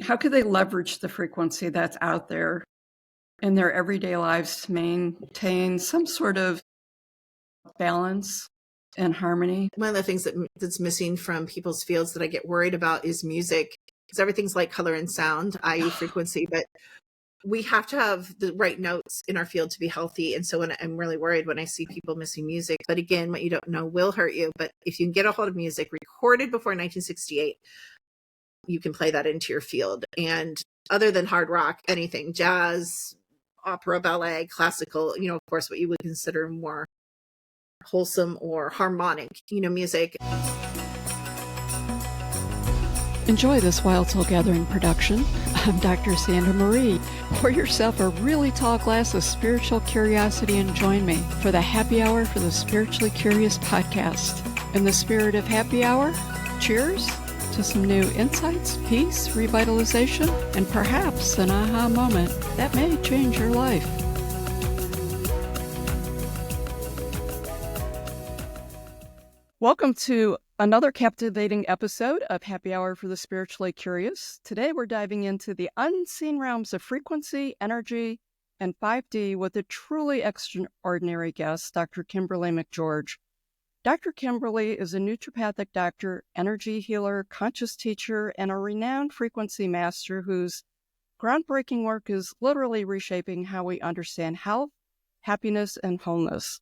how could they leverage the frequency that's out there in their everyday lives to maintain some sort of balance and harmony? One of the things that's missing from people's fields that I get worried about is music, because everything's like color and sound, i.e. frequency, but we have to have the right notes in our field to be healthy. And so I'm really worried when I see people missing music. But again, what you don't know will hurt you. But if you can get a hold of music recorded before 1968, you can play that into your field. And other than hard rock, anything, jazz, opera, ballet, classical, of course, what you would consider more wholesome or harmonic, music. Enjoy this Wild Soul Gathering production. I'm Dr. Sandra Marie. Pour yourself a really tall glass of spiritual curiosity and join me for the Happy Hour for the Spiritually Curious podcast. In the spirit of happy hour, cheers to some new insights, peace, revitalization, and perhaps an aha moment that may change your life. Welcome to another captivating episode of Happy Hour for the Spiritually Curious. Today we're diving into the unseen realms of frequency, energy, and 5D with a truly extraordinary guest, Dr. Kimberly McGeorge. Dr. Kimberly is a naturopathic doctor, energy healer, conscious teacher, and a renowned frequency master whose groundbreaking work is literally reshaping how we understand health, happiness, and wholeness.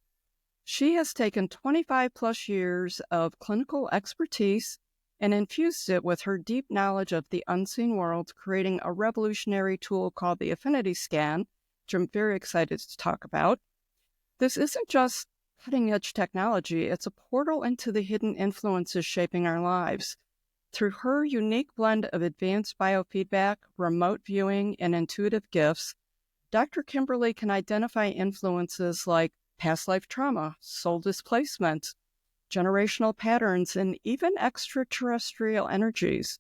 She has taken 25 plus years of clinical expertise and infused it with her deep knowledge of the unseen world, creating a revolutionary tool called the Affinity Scan, which I'm very excited to talk about. This isn't just cutting-edge technology, it's a portal into the hidden influences shaping our lives. Through her unique blend of advanced biofeedback, remote viewing, and intuitive gifts, Dr. Kimberly can identify influences like past life trauma, soul displacement, generational patterns, and even extraterrestrial energies.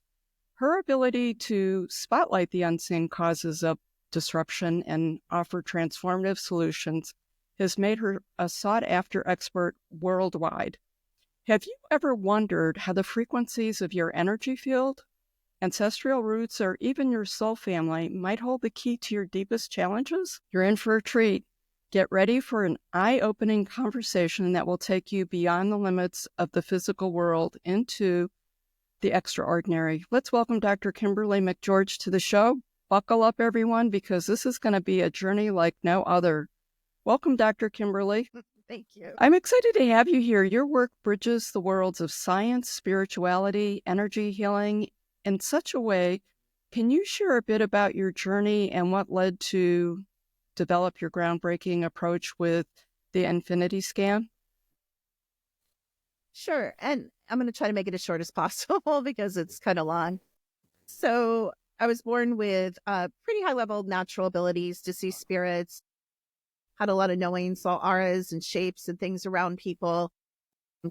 Her ability to spotlight the unseen causes of disruption and offer transformative solutions has made her a sought-after expert worldwide. Have you ever wondered how the frequencies of your energy field, ancestral roots, or even your soul family might hold the key to your deepest challenges? You're in for a treat. Get ready for an eye-opening conversation that will take you beyond the limits of the physical world into the extraordinary. Let's welcome Dr. Kimberly McGeorge to the show. Buckle up, everyone, because this is going to be a journey like no other. Welcome, Dr. Kimberly. Thank you. I'm excited to have you here. Your work bridges the worlds of science, spirituality, energy healing in such a way. Can you share a bit about your journey and what led to develop your groundbreaking approach with the Affinity Scan? Sure. And I'm going to try to make it as short as possible because it's kind of long. So I was born with pretty high level natural abilities to see spirits, had a lot of knowing, saw auras and shapes and things around people,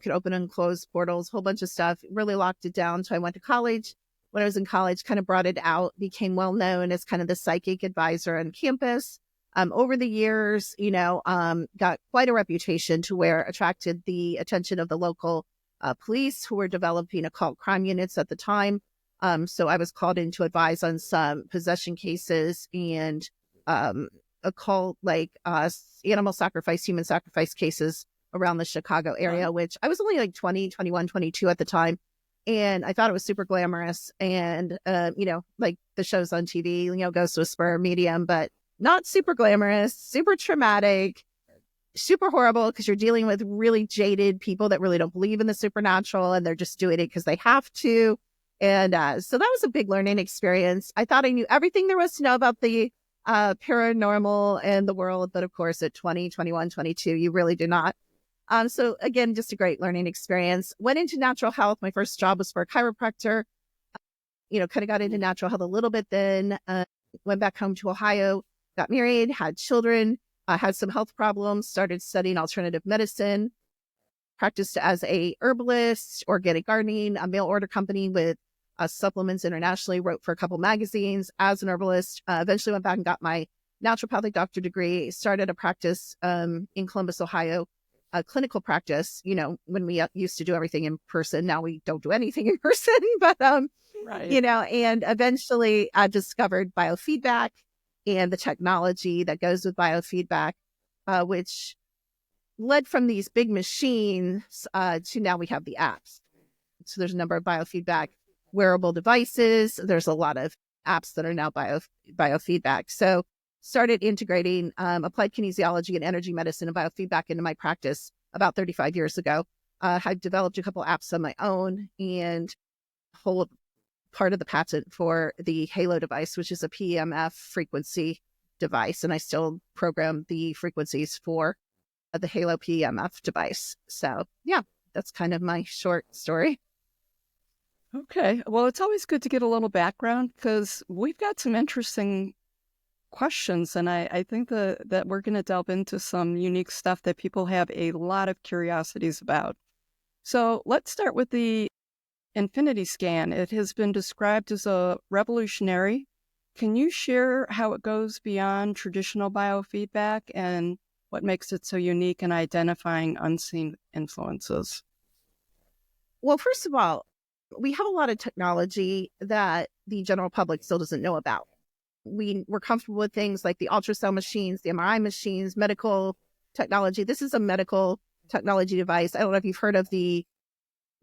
could open and close portals, whole bunch of stuff, really locked it down. So I went to college. When I was in college, kind of brought it out, became well known as kind of the psychic advisor on campus. Over the years, got quite a reputation to where attracted the attention of the local police who were developing occult crime units at the time. So I was called in to advise on some possession cases and occult animal sacrifice, human sacrifice cases around the Chicago area, which I was only like 20, 21, 22 at the time. And I thought it was super glamorous and, like the shows on TV, Ghost Whisperer, Medium, but not super glamorous, super traumatic, super horrible because you're dealing with really jaded people that really don't believe in the supernatural and they're just doing it because they have to. And so that was a big learning experience. I thought I knew everything there was to know about the paranormal and the world. But of course, at 20, 21, 22, you really do not. So again, just a great learning experience. Went into natural health. My first job was for a chiropractor. Kind of got into natural health a little bit then. Went back home to Ohio. Got married, had children, had some health problems, started studying alternative medicine, practiced as a herbalist, organic gardening, a mail order company with supplements internationally, wrote for a couple magazines as an herbalist, eventually went back and got my naturopathic doctor degree, started a practice in Columbus, Ohio, a clinical practice, when we used to do everything in person. Now we don't do anything in person, but Right. And eventually I discovered biofeedback and the technology that goes with biofeedback, which led from these big machines to now we have the apps. So there's a number of biofeedback wearable devices. There's a lot of apps that are now biofeedback. So started integrating applied kinesiology and energy medicine and biofeedback into my practice about 35 years ago. I've developed a couple apps on my own and hold part of the patent for the Halo device, which is a PEMF frequency device. And I still program the frequencies for the Halo PEMF device. So yeah, that's kind of my short story. Okay. Well, it's always good to get a little background because we've got some interesting questions. And I think that we're going to delve into some unique stuff that people have a lot of curiosities about. So let's start with the Infinity Scan. It has been described as a revolutionary. Can you share how it goes beyond traditional biofeedback and what makes it so unique in identifying unseen influences? Well, first of all, we have a lot of technology that the general public still doesn't know about. We're comfortable with things like the ultrasound machines, the MRI machines, medical technology. This is a medical technology device. I don't know if you've heard of the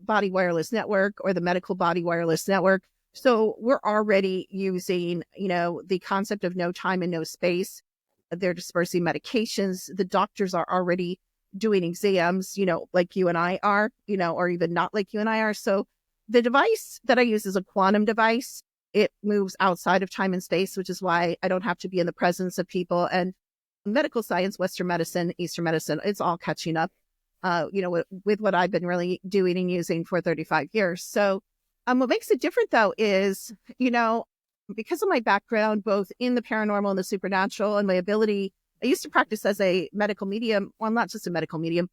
Body Wireless Network or the Medical Body Wireless Network. So we're already using, the concept of no time and no space. They're dispersing medications. The doctors are already doing exams, like you and I are, or even not like you and I are. So the device that I use is a quantum device. It moves outside of time and space, which is why I don't have to be in the presence of people. And medical science, Western medicine, Eastern medicine, it's all catching up, with what I've been really doing and using for 35 years. So what makes it different, though, is, because of my background, both in the paranormal and the supernatural and my ability, I used to practice as a medical medium. Well, not just a medical medium,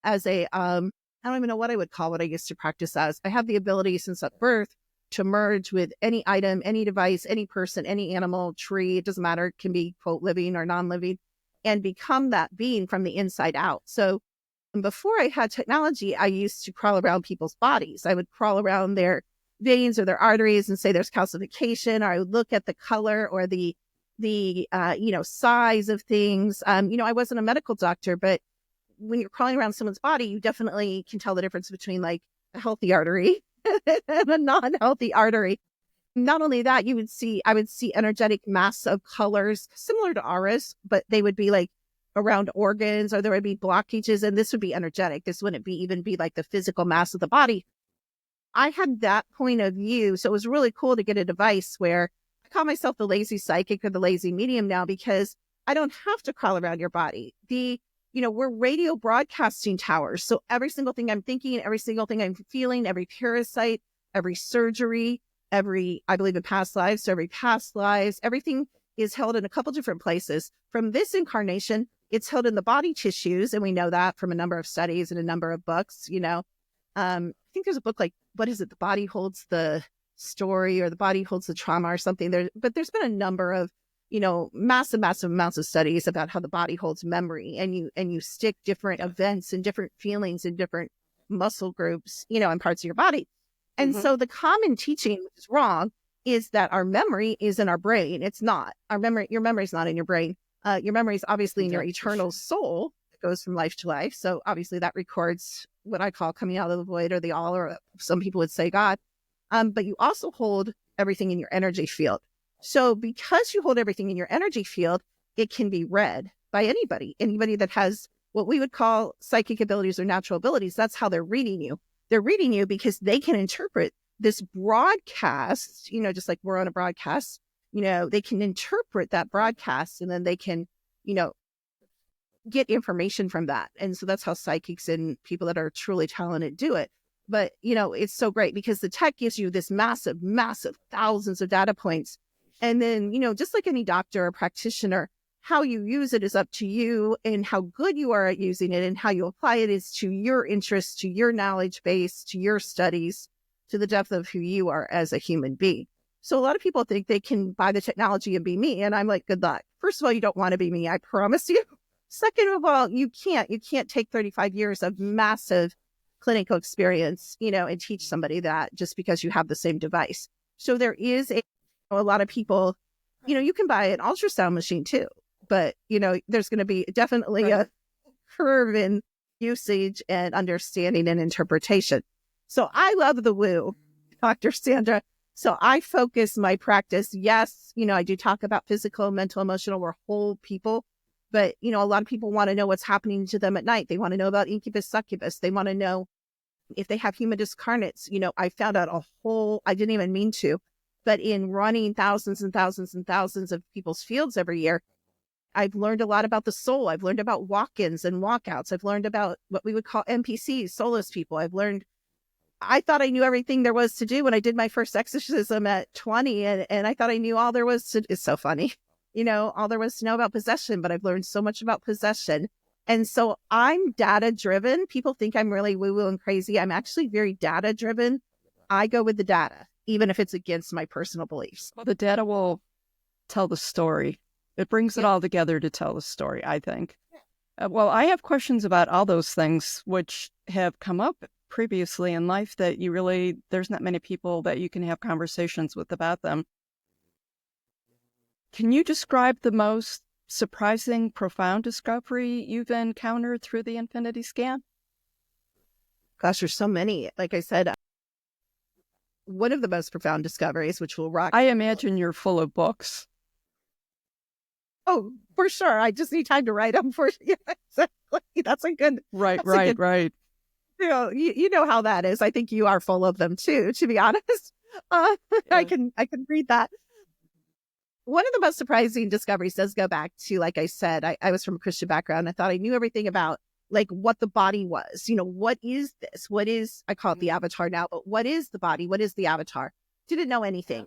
as a, I don't even know what I would call what I used to practice as. I have the ability since at birth to merge with any item, any device, any person, any animal, tree. It doesn't matter. It can be, quote, living or non-living, and become that being from the inside out. So before I had technology, I used to crawl around people's bodies. I would crawl around their veins or their arteries and say there's calcification, or I would look at the color or the size of things. I wasn't a medical doctor, but when you're crawling around someone's body, you definitely can tell the difference between like a healthy artery and a non-healthy artery. Not only that, I would see energetic mass of colors similar to auras, but they would be like around organs, or there would be blockages, and this would be energetic. This wouldn't even be like the physical mass of the body. I had that point of view. So it was really cool to get a device where I call myself the lazy psychic or the lazy medium now, because I don't have to crawl around your body. We're radio broadcasting towers. So every single thing I'm thinking, every single thing I'm feeling, every parasite, every surgery, I believe in past lives. So every past lives, everything is held in a couple different places. From this incarnation, it's held in the body tissues. And we know that from a number of studies and a number of books, I think there's a book like, what is it? The body holds the story, or the body holds the trauma, or something. But there's been a number of, massive amounts of studies about how the body holds memory, and you stick different events and different feelings in different muscle groups, in parts of your body. And so the common teaching, which is wrong, is that our memory is in our brain. It's not. Your memory is not in your brain. Your memory is obviously in your eternal soul. It goes from life to life. So obviously that records what I call coming out of the void, or the all, or some people would say God. But you also hold everything in your energy field. So because you hold everything in your energy field, it can be read by anybody that has what we would call psychic abilities or natural abilities. That's how they're reading you. They're reading you because they can interpret this broadcast, just like we're on a broadcast, they can interpret that broadcast, and then they can, get information from that. And so that's how psychics and people that are truly talented do it. But, it's so great because the tech gives you this massive thousands of data points. And then, just like any doctor or practitioner, how you use it is up to you, and how good you are at using it and how you apply it is to your interests, to your knowledge base, to your studies, to the depth of who you are as a human being. So a lot of people think they can buy the technology and be me. And I'm like, good luck. First of all, you don't want to be me. I promise you. Second of all, you can't take 35 years of massive clinical experience, and teach somebody that just because you have the same device. So there is a lot of people, you can buy an ultrasound machine too, but, there's going to be definitely a curve in usage and understanding and interpretation. So I love the woo, Dr. Sandra. So I focus my practice. Yes, I do talk about physical, mental, emotional. We're whole people. But, a lot of people want to know what's happening to them at night. They want to know about incubus, succubus. They want to know if they have human discarnates. I found out I didn't even mean to, but in running thousands and thousands and thousands of people's fields every year, I've learned a lot about the soul. I've learned about walk-ins and walkouts. I've learned about what we would call NPCs, soulless people. I thought I knew everything there was to do when I did my first exorcism at 20, and I thought I knew all there was to, it's so funny, all there was to know about possession, but I've learned so much about possession. And so I'm data driven. People think I'm really woo-woo and crazy. I'm actually very data driven. I go with the data, even if it's against my personal beliefs. Well, the data will tell the story. It brings it all together to tell the story, I think. Well, I have questions about all those things which have come up previously in life that there's not many people that you can have conversations with about them. Can you describe the most surprising, profound discovery you've encountered through the infinity scan? Gosh, there's so many. Like I said, one of the most profound discoveries, which will rock. I imagine you're full of books. Oh, for sure. I just need time to write them for you. Exactly. That's a good. Right. You know how that is. I think you are full of them too, to be honest. Yeah. I can read that. One of the most surprising discoveries does go back to, like I said, I was from a Christian background. I thought I knew everything about what the body was. What is this? I call it the avatar now, but what is the body? What is the avatar? Didn't know anything.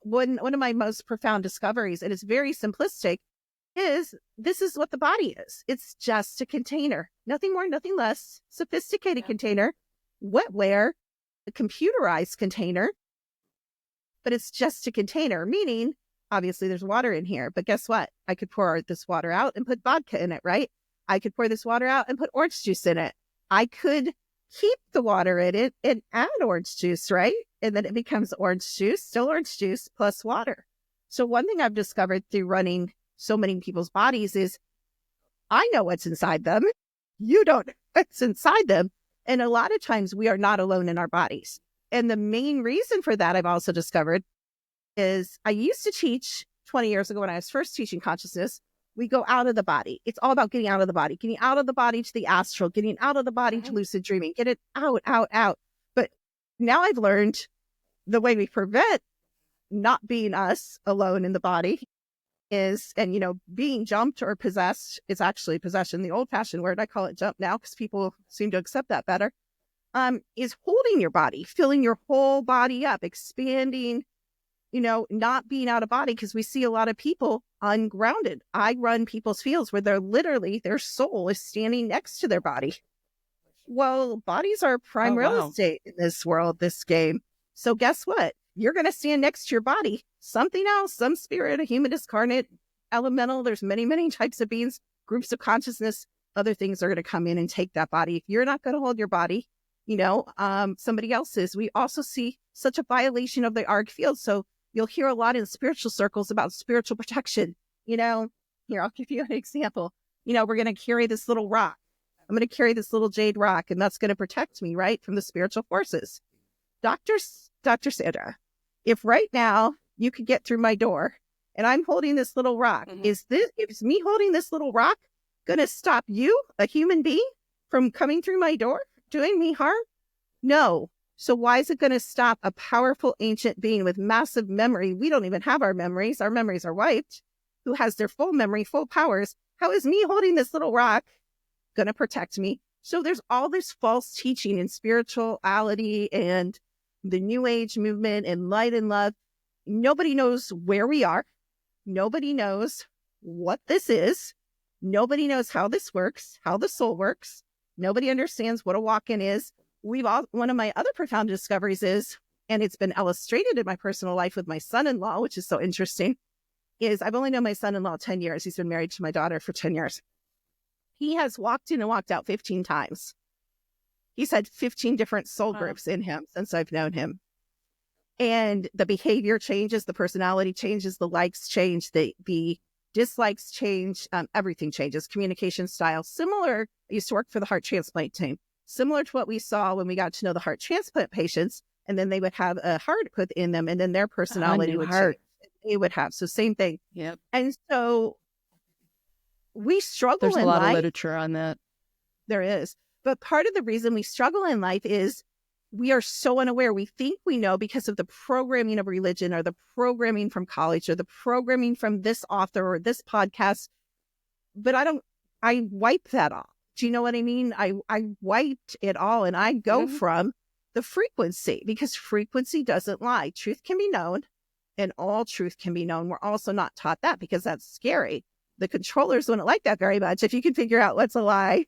One of my most profound discoveries, and it's very simplistic, is this is what the body is. It's just a container. Nothing more, nothing less. Sophisticated container, wetware, a computerized container, but it's just a container, meaning obviously there's water in here, but guess what? I could pour this water out and put vodka in it, right? I could pour this water out and put orange juice in it. I could keep the water in it and add orange juice, right? And then it becomes orange juice, still orange juice plus water. So one thing I've discovered through running so many people's bodies is I know what's inside them. You don't know what's inside them. And a lot of times we are not alone in our bodies. And the main reason for that I've also discovered is I used to teach 20 years ago when I was first teaching consciousness, we go out of the body. It's all about getting out of the body to the astral, getting out of the body to lucid dreaming, get it out. But now I've learned the way we prevent not being us alone in the body is, and being jumped or possessed is actually possession. The old fashioned word, I call it jump now because people seem to accept that better, is holding your body, filling your whole body up, expanding, not being out of body, because we see a lot of people ungrounded. I run people's fields where their soul is standing next to their body. Well, bodies are prime real estate in this world, this game. So guess what? You're going to stand next to your body. Something else, some spirit, a human discarnate, elemental. There's many, many types of beings, groups of consciousness. Other things are going to come in and take that body. If you're not going to hold your body, somebody else is. We also see such a violation of the arc field. So you'll hear a lot in spiritual circles about spiritual protection. Here, I'll give you an example. We're going to carry this little rock. I'm going to carry this little jade rock, and that's going to protect me, right, from the spiritual forces. Dr. Sandra, if right now you could get through my door and I'm holding this little rock, is me holding this little rock going to stop you, a human being, from coming through my door, doing me harm? No. So why is it going to stop a powerful ancient being with massive memory? We don't even have our memories. Our memories are wiped. Who has their full memory, full powers? How is me holding this little rock going to protect me? So there's all this false teaching in spirituality and the New Age movement and light and love. Nobody knows where we are. Nobody knows what this is. Nobody knows how this works, how the soul works. Nobody understands what a walk-in is. One of my other profound discoveries is, and it's been illustrated in my personal life with my son-in-law, which is so interesting, is I've only known my son-in-law 10 years. He's been married to my daughter for 10 years. He has walked in and walked out 15 times. He's had 15 different soul groups in him since I've known him. And the behavior changes, the personality changes, the likes change, the dislikes change, everything changes, communication style. Similar, I used to work for the heart transplant team, similar to what we saw when we got to know the heart transplant patients, and then they would have a heart put in them, and then their personality would change. They would have, so same thing. Yep. And so we struggle There's in a lot life. of literature on that. There is. But part of the reason we struggle in life is we are so unaware. We think we know because of the programming of religion or the programming from college or the programming from this author or this podcast. But I wipe that off. Do you know what I mean? I wiped it all, and I go from the frequency, because frequency doesn't lie. Truth can be known, and all truth can be known. We're also not taught that because that's scary. The controllers wouldn't like that very much if you can figure out what's a lie,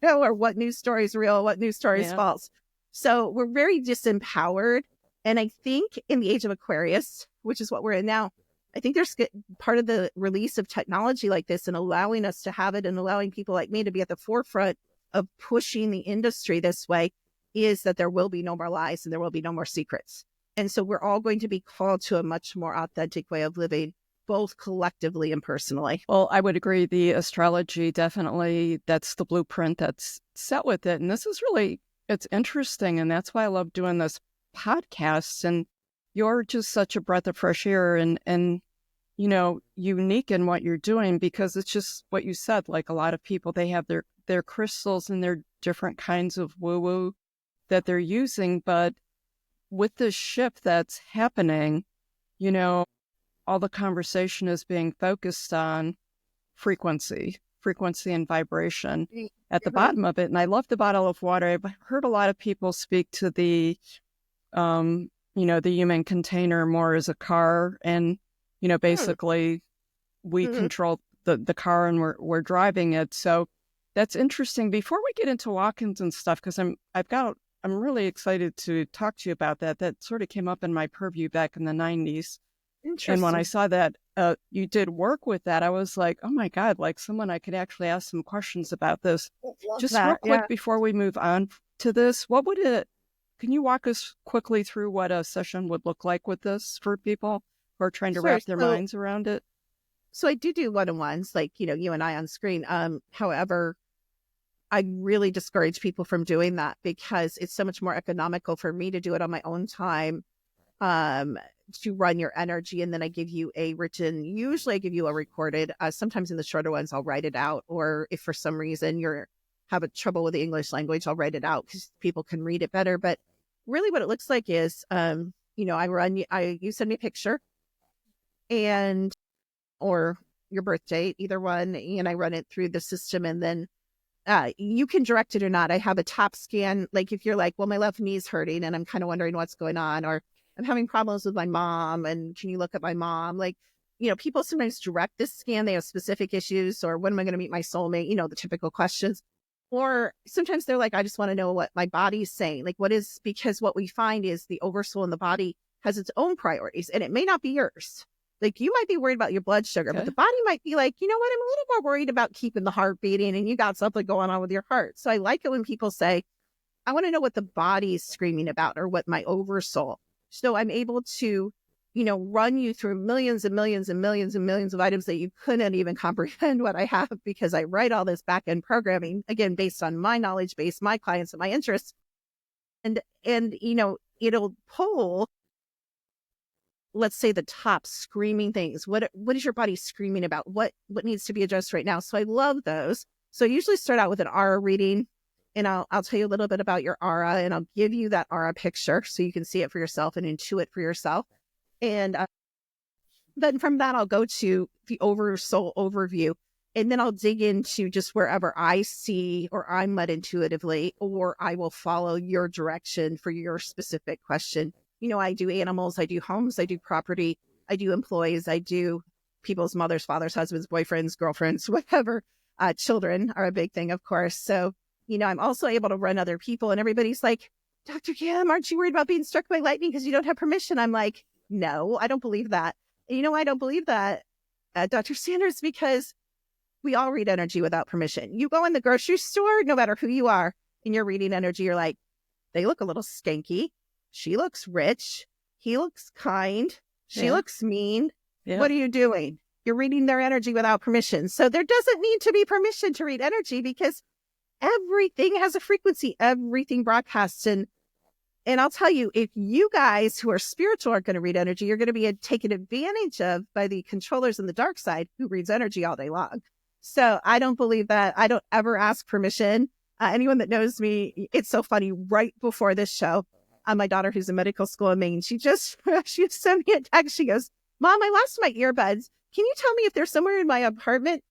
or what news story is real, what news story is false. So we're very disempowered. And I think in the age of Aquarius, which is what we're in now, I think there's part of the release of technology like this and allowing us to have it and allowing people like me to be at the forefront of pushing the industry this way is that there will be no more lies and there will be no more secrets. And so we're all going to be called to a much more authentic way of living, both collectively and personally. Well, I would agree. The astrology, definitely, that's the blueprint that's set with it. And this is really, it's interesting. And that's why I love doing this podcast. And you're just such a breath of fresh air and unique in what you're doing, because it's just what you said. Like a lot of people, they have their crystals and their different kinds of woo-woo that they're using. But with this shift that's happening, all the conversation is being focused on frequency and vibration at the bottom of it. And I love the bottle of water. I've heard a lot of people speak to the human container more as a car. And, basically we control the car and we're driving it. So that's interesting. Before we get into walk-ins and stuff, because I'm really excited to talk to you about that. That sort of came up in my purview back in the 90s. And when I saw that you did work with that, I was like, oh my God, like someone I could actually ask some questions about this. Just real quick before we move on to this, can you walk us quickly through what a session would look like with this for people who are trying to wrap their minds around it? So I do one-on-ones, like, you and I on screen. However, I really discourage people from doing that because it's so much more economical for me to do it on my own time, to run your energy. And then I give you usually I give you a recorded, sometimes in the shorter ones, I'll write it out. Or if for some reason you're having trouble with the English language, I'll write it out because people can read it better. But really what it looks like is, you send me a picture or your birth date, either one, and I run it through the system. And then you can direct it or not. I have a top scan. Like if you're like, well, my left knee is hurting and I'm kind of wondering what's going on, or I'm having problems with my mom, and can you look at my mom? Like, people sometimes direct this scan. They have specific issues, or when am I going to meet my soulmate? The typical questions. Or sometimes they're like, I just want to know what my body's saying. Like because what we find is the oversoul in the body has its own priorities, and it may not be yours. Like you might be worried about your blood sugar, but the body might be like, you know what? I'm a little more worried about keeping the heart beating, and you got something going on with your heart. So I like it when people say, I want to know what the body is screaming about, or what my oversoul. So I'm able to, run you through millions and millions and millions and millions of items that you couldn't even comprehend what I have, because I write all this back-end programming, again, based on my knowledge base, my clients and my interests. And it'll pull, let's say, the top screaming things. What is your body screaming about? What needs to be addressed right now? So I love those. So I usually start out with an aura reading. And I'll tell you a little bit about your aura, and I'll give you that aura picture so you can see it for yourself and intuit for yourself. And then from that, I'll go to the oversoul overview, and then I'll dig into just wherever I see or I'm led intuitively, or I will follow your direction for your specific question. I do animals, I do homes, I do property, I do employees, I do people's mothers, fathers, husbands, boyfriends, girlfriends, whatever. Children are a big thing, of course. So I'm also able to run other people, and everybody's like, Dr. Kim, aren't you worried about being struck by lightning because you don't have permission? I'm like, no, I don't believe that. And I don't believe that, Dr. Sanders, because we all read energy without permission. You go in the grocery store, no matter who you are, and you're reading energy, you're like, they look a little skanky. She looks rich. he looks kind, she Yeah. looks mean. Yeah. What are you doing? You're reading their energy without permission. So there doesn't need to be permission to read energy, because everything has a frequency, everything broadcasts. And I'll tell you, if you guys who are spiritual aren't going to read energy, you're going to be taken advantage of by the controllers in the dark side who reads energy all day long. So I don't believe that. I don't ever ask permission. Anyone that knows me, it's so funny. Right before this show, my daughter, who's in medical school in Maine, she sent me a text. She goes, "Mom, I lost my earbuds. Can you tell me if they're somewhere in my apartment?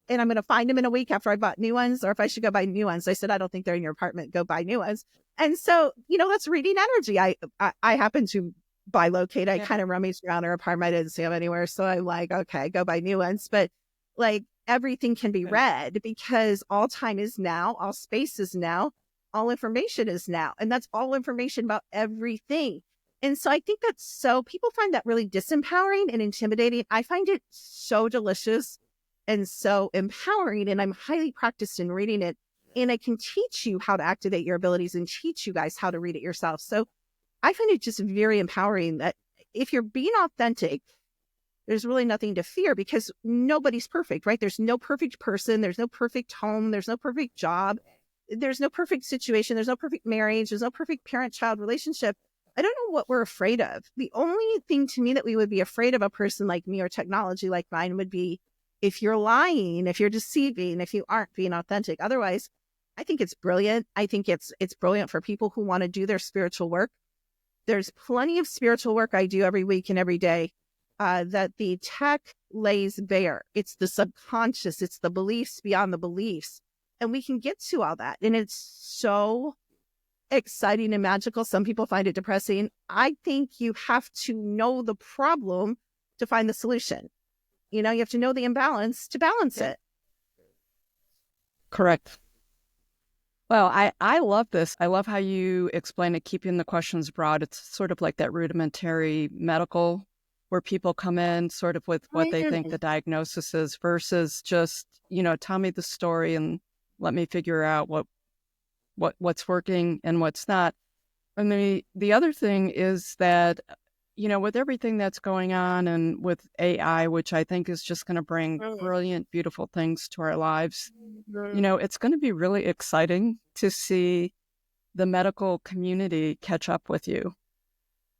And I'm going to find them in a week after I bought new ones, or if I should go buy new ones." I said, "I don't think they're in your apartment. Go buy new ones." And so, that's reading energy. I happen to bilocate. I kind of rummaged around her apartment. I didn't see them anywhere. So I'm like, okay, go buy new ones. But like, everything can be read, because all time is now, all space is now, all information is now. And that's all information about everything. And so I think that's people find that really disempowering and intimidating. I find it so delicious and so empowering. And I'm highly practiced in reading it. And I can teach you how to activate your abilities and teach you guys how to read it yourself. So I find it just very empowering that if you're being authentic, there's really nothing to fear, because nobody's perfect, right? There's no perfect person. There's no perfect home. There's no perfect job. There's no perfect situation. There's no perfect marriage. There's no perfect parent-child relationship. I don't know what we're afraid of. The only thing to me that we would be afraid of a person like me or technology like mine would be if you're lying, if you're deceiving, if you aren't being authentic. Otherwise, I think it's brilliant. I think it's brilliant for people who want to do their spiritual work. There's plenty of spiritual work I do every week and every day that the tech lays bare. It's the subconscious. It's the beliefs beyond the beliefs. And we can get to all that. And it's so exciting and magical. Some people find it depressing. I think you have to know the problem to find the solution. You have to know the imbalance to balance it. Correct. Well, I love this. I love how you explain it, keeping the questions broad. It's sort of like that rudimentary medical, where people come in sort of with what they think the diagnosis is, versus just, tell me the story and let me figure out what's working and what's not. And the other thing is that, with everything that's going on and with AI, which I think is just going to bring brilliant, beautiful things to our lives, it's going to be really exciting to see the medical community catch up with you,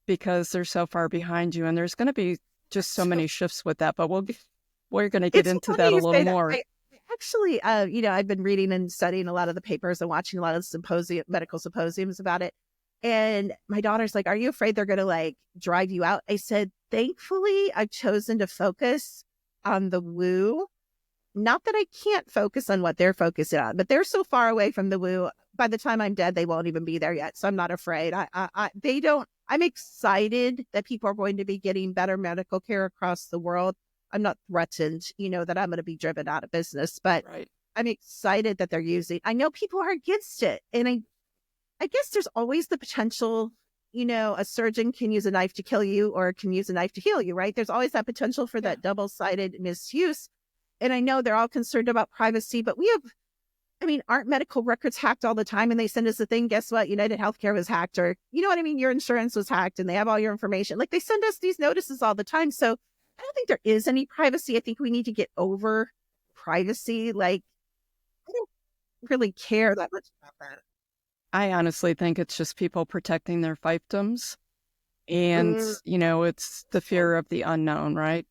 because they're so far behind you. And there's going to be just so many shifts with that. But we're going to get into that a little more. Actually, I've been reading and studying a lot of the papers and watching a lot of medical symposiums about it. And my daughter's like, "Are you afraid they're going to drive you out?" I said, thankfully, I've chosen to focus on the woo. Not that I can't focus on what they're focusing on, but they're so far away from the woo. By the time I'm dead, they won't even be there yet. So I'm not afraid. I'm excited that people are going to be getting better medical care across the world. I'm not threatened, that I'm going to be driven out of business, but I'm excited that they're using. I know people are against it. And I guess there's always the potential, a surgeon can use a knife to kill you or can use a knife to heal you, right? There's always that potential for that double-sided misuse. And I know they're all concerned about privacy, but aren't medical records hacked all the time? And they send us a thing, guess what? United Healthcare was hacked, or, your insurance was hacked, and they have all your information. They send us these notices all the time. So I don't think there is any privacy. I think we need to get over privacy. I don't really care that much about that. I honestly think it's just people protecting their fiefdoms, and it's the fear of the unknown, right?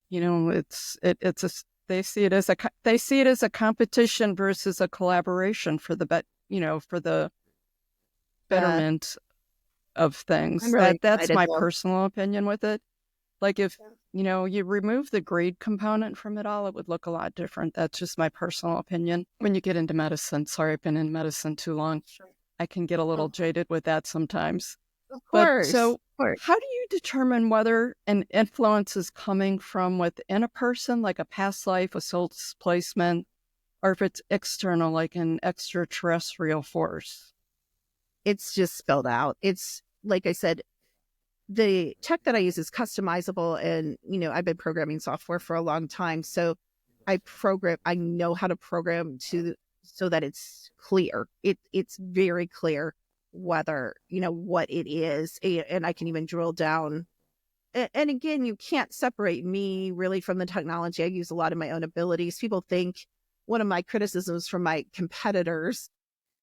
They see it as a competition versus a collaboration for the betterment of things. That's my personal opinion with it. If you remove the greed component from it all, it would look a lot different. That's just my personal opinion. When you get into medicine, sorry, I've been in medicine too long. Sure. I can get a little jaded with that sometimes. Of course. How do you determine whether an influence is coming from within a person, like a past life, a soul displacement, or if it's external, like an extraterrestrial force? It's just spelled out. It's, like I said, the tech that I use is customizable, and, I've been programming software for a long time. So I know how to program so that it's clear. It's very clear. whether, what it is. And I can even drill down. And again, you can't separate me really from the technology. I use a lot of my own abilities. People think one of my criticisms from my competitors,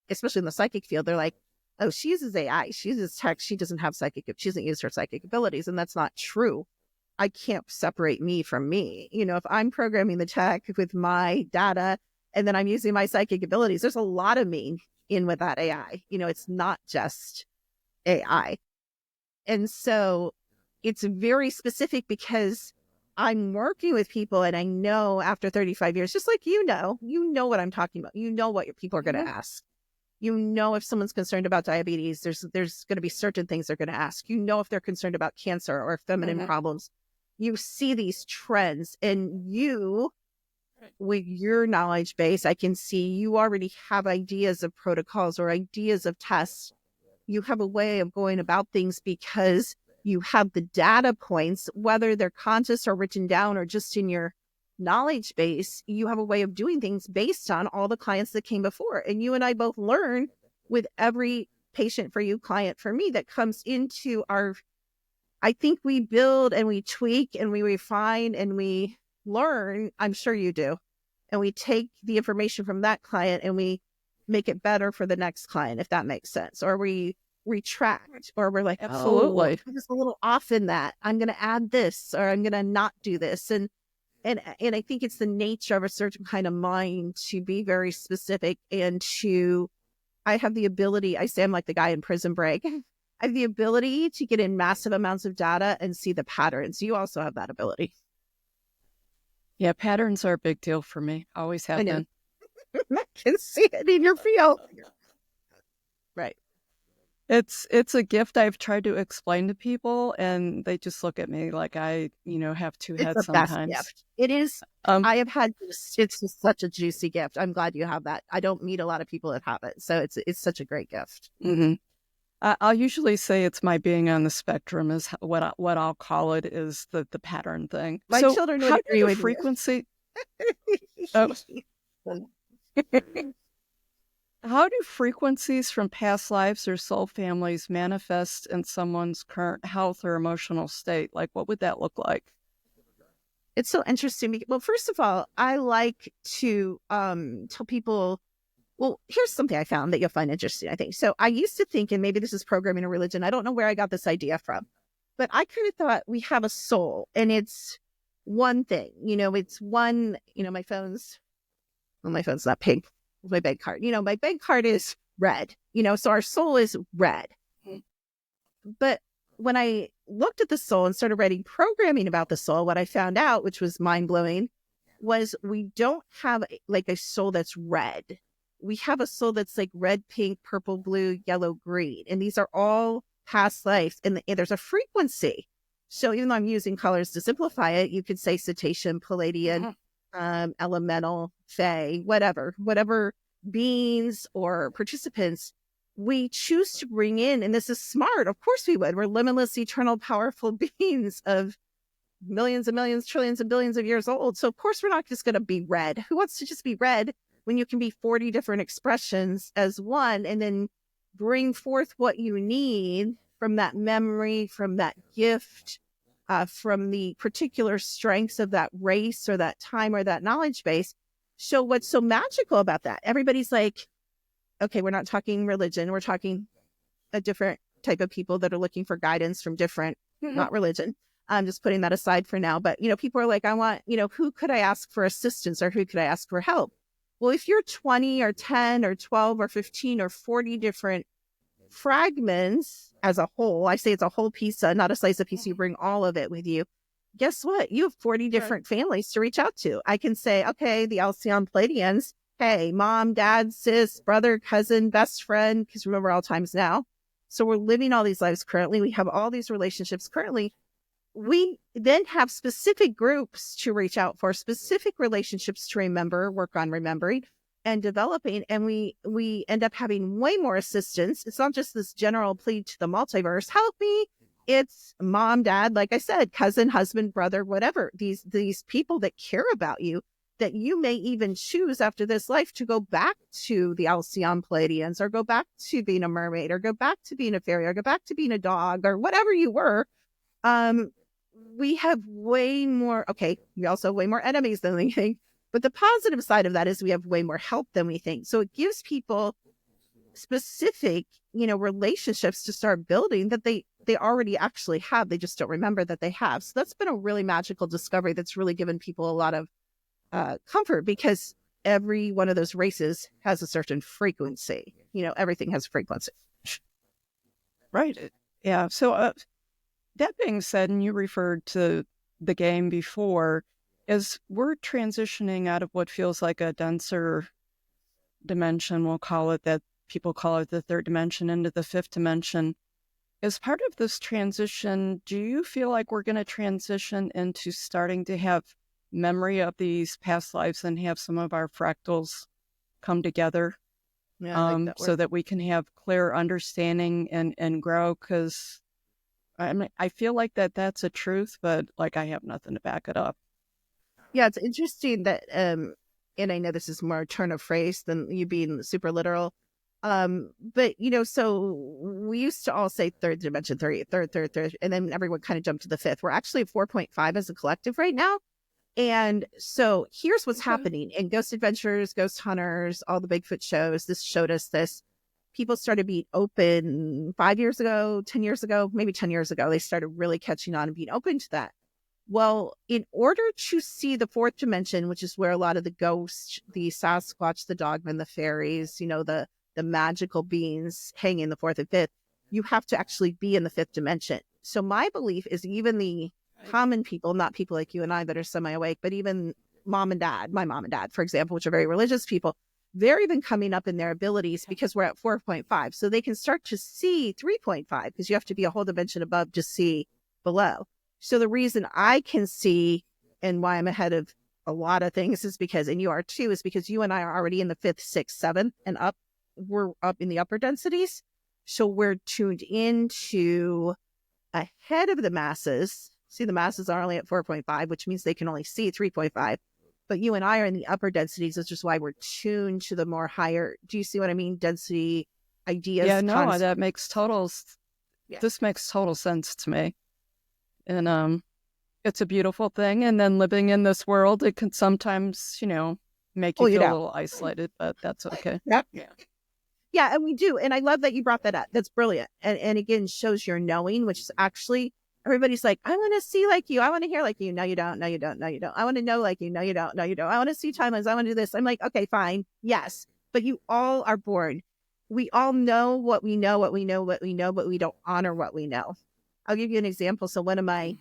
especially in the psychic field, they're like, oh, she uses AI, she uses tech, she doesn't use her psychic abilities. And that's not true. I can't separate me from me. If I'm programming the tech with my data and then I'm using my psychic abilities, there's a lot of me in with that AI. It's not just AI. And so it's very specific because I'm working with people and I know after 35 years, just like you know what I'm talking about. You know what your people are going to ask. If someone's concerned about diabetes, there's going to be certain things they're going to ask. If they're concerned about cancer or feminine problems. You see these trends, and you, with your knowledge base, I can see you already have ideas of protocols or ideas of tests. You have a way of going about things because you have the data points, whether they're conscious or written down or just in your knowledge base. You have a way of doing things based on all the clients that came before. And you and I both learn with every patient for you, client for me that comes into I think we build and we tweak and we refine and we learn. I'm sure you do. And we take the information from that client and we make it better for the next client, if that makes sense. Or we retract, or we're like, Absolutely. I'm just a little off in that. I'm going to add this, or I'm going to not do this. And I think it's the nature of a certain kind of mind to be very specific and I have the ability, I say I'm like the guy in Prison Break. I have the ability to get in massive amounts of data and see the patterns. You also have that ability. Yeah, patterns are a big deal for me. Always have been. I can see it in your field. Right. It's a gift I've tried to explain to people, and they just look at me like I, have two heads sometimes. Gift. It is. I have had. It's just such a juicy gift. I'm glad you have that. I don't meet a lot of people that have it, so it's such a great gift. Mm-hmm. I'll usually say it's my being on the spectrum is what I'll call it, is the pattern thing. My children would agree with frequency. How do frequencies from past lives or soul families manifest in someone's current health or emotional state? Like, what would that look like? It's so interesting. Well, first of all, I like to tell people, well, here's something I found that you'll find interesting, I think. So I used to think, and maybe this is programming or religion, I don't know where I got this idea from, but I kind of thought we have a soul and it's one thing, it's one, my phone's not pink. My bank card, my bank card is red, so our soul is red. But when I looked at the soul and started writing programming about the soul, what I found out, which was mind-blowing, was we don't have like a soul that's red. We have a soul that's like red, pink, purple, blue, yellow, green. And these are all past lives. And there's a frequency. So even though I'm using colors to simplify it, you could say cetacean, Palladian, elemental, fae, whatever beings or participants we choose to bring in. And this is smart. Of course we would. We're limitless, eternal, powerful beings of millions and millions, trillions and billions of years old. So of course we're not just going to be red. Who wants to just be red when you can be 40 different expressions as one, and then bring forth what you need from that memory, from that gift, from the particular strengths of that race or that time or that knowledge base. So what's so magical about that? Everybody's like, okay, we're not talking religion. We're talking a different type of people that are looking for guidance from different, not religion. I'm just putting that aside for now. But, people are like, I want, who could I ask for assistance or who could I ask for help? Well, if you're 20 or 10 or 12 or 15 or 40 different fragments as a whole, I say it's a whole pizza, not a slice of pizza, you bring all of it with you. Guess what? You have 40 different families to reach out to. I can say, okay, the Alcyon Palladians, hey, mom, dad, sis, brother, cousin, best friend, because remember all times now. So we're living all these lives currently. We have all these relationships currently. We then have specific groups to reach out for, specific relationships to remember, work on remembering and developing. And we end up having way more assistance. It's not just this general plea to the multiverse, help me. It's mom, dad, like I said, cousin, husband, brother, whatever. These people that care about you that you may even choose after this life to go back to the Alcyon Palladians, or go back to being a mermaid, or go back to being a fairy, or go back to being a dog, or whatever you were. We have way more, okay, we also have way more enemies than we think. But the positive side of that is we have way more help than we think. So it gives people specific, relationships to start building that they already actually have. They just don't remember that they have. So that's been a really magical discovery that's really given people a lot of comfort, because every one of those races has a certain frequency. Everything has frequency. Right. Yeah. So that being said, and you referred to the game before, as we're transitioning out of what feels like a denser dimension, we'll call it that, people call it the third dimension, into the fifth dimension. As part of this transition, do you feel like we're going to transition into starting to have memory of these past lives and have some of our fractals come together? Yeah, so that we can have clear understanding and grow? Because I feel like that's a truth, but like I have nothing to back it up. Yeah, it's interesting that, and I know this is more a turn of phrase than you being super literal. But so we used to all say third dimension, third, and then everyone kind of jumped to the fifth. We're actually at 4.5 as a collective right now. And so here's what's happening in Ghost Adventures, Ghost Hunters, all the Bigfoot shows. This showed us this. People started being open 5 years ago, 10 years ago, maybe 10 years ago. They started really catching on and being open to that. Well, in order to see the fourth dimension, which is where a lot of the ghosts, the Sasquatch, the Dogmen, the fairies, the magical beings hang in the fourth and fifth, you have to actually be in the fifth dimension. So my belief is even the common people, not people like you and I that are semi-awake, but even my mom and dad, for example, which are very religious people, they're even coming up in their abilities because we're at 4.5. So they can start to see 3.5, because you have to be a whole dimension above to see below. So the reason I can see, and why I'm ahead of a lot of things, is because, and you are too, is because you and I are already in the fifth, sixth, seventh, and up. We're up in the upper densities. So we're tuned into ahead of the masses. See, the masses are only at 4.5, which means they can only see 3.5. But you and I are in the upper densities, which is why we're tuned to the more higher. Do you see what I mean? Density ideas. Yeah, no, that makes this makes total sense to me. And it's a beautiful thing. And then living in this world, it can sometimes, make you feel a little isolated, but that's okay. Yep. Yeah, and we do. And I love that you brought that up. That's brilliant. And again, shows your knowing, which is actually, everybody's like, I want to see like you. I want to hear like you. No, you don't. No, you don't. No, you don't. I want to know like you. No, you don't. No, you don't. I want to see timelines. I want to do this. I'm like, okay, fine. Yes. But you all are born. We all know what we know, but we don't honor what we know. I'll give you an example. So one of my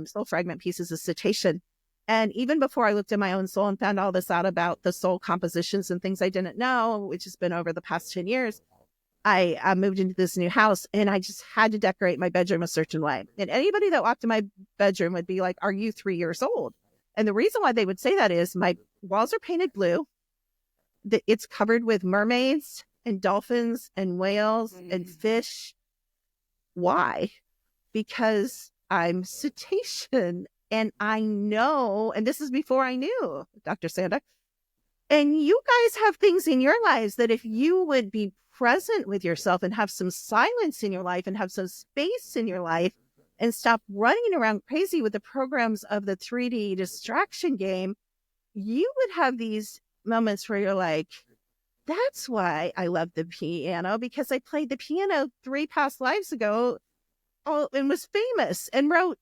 soul fragment pieces is cetacean. And even before I looked at my own soul and found all this out about the soul compositions and things I didn't know, which has been over the past 10 years, I moved into this new house and I just had to decorate my bedroom a certain way. And anybody that walked in my bedroom would be like, are you 3 years old? And the reason why they would say that is my walls are painted blue. It's covered with mermaids and dolphins and whales and fish. Why? Because I'm cetacean. And I know, and this is before I knew Dr. Sandra, and you guys have things in your lives that if you would be present with yourself and have some silence in your life and have some space in your life and stop running around crazy with the programs of the 3D distraction game, you would have these moments where you're like, that's why I love the piano, because I played the piano 3 past lives ago and was famous and wrote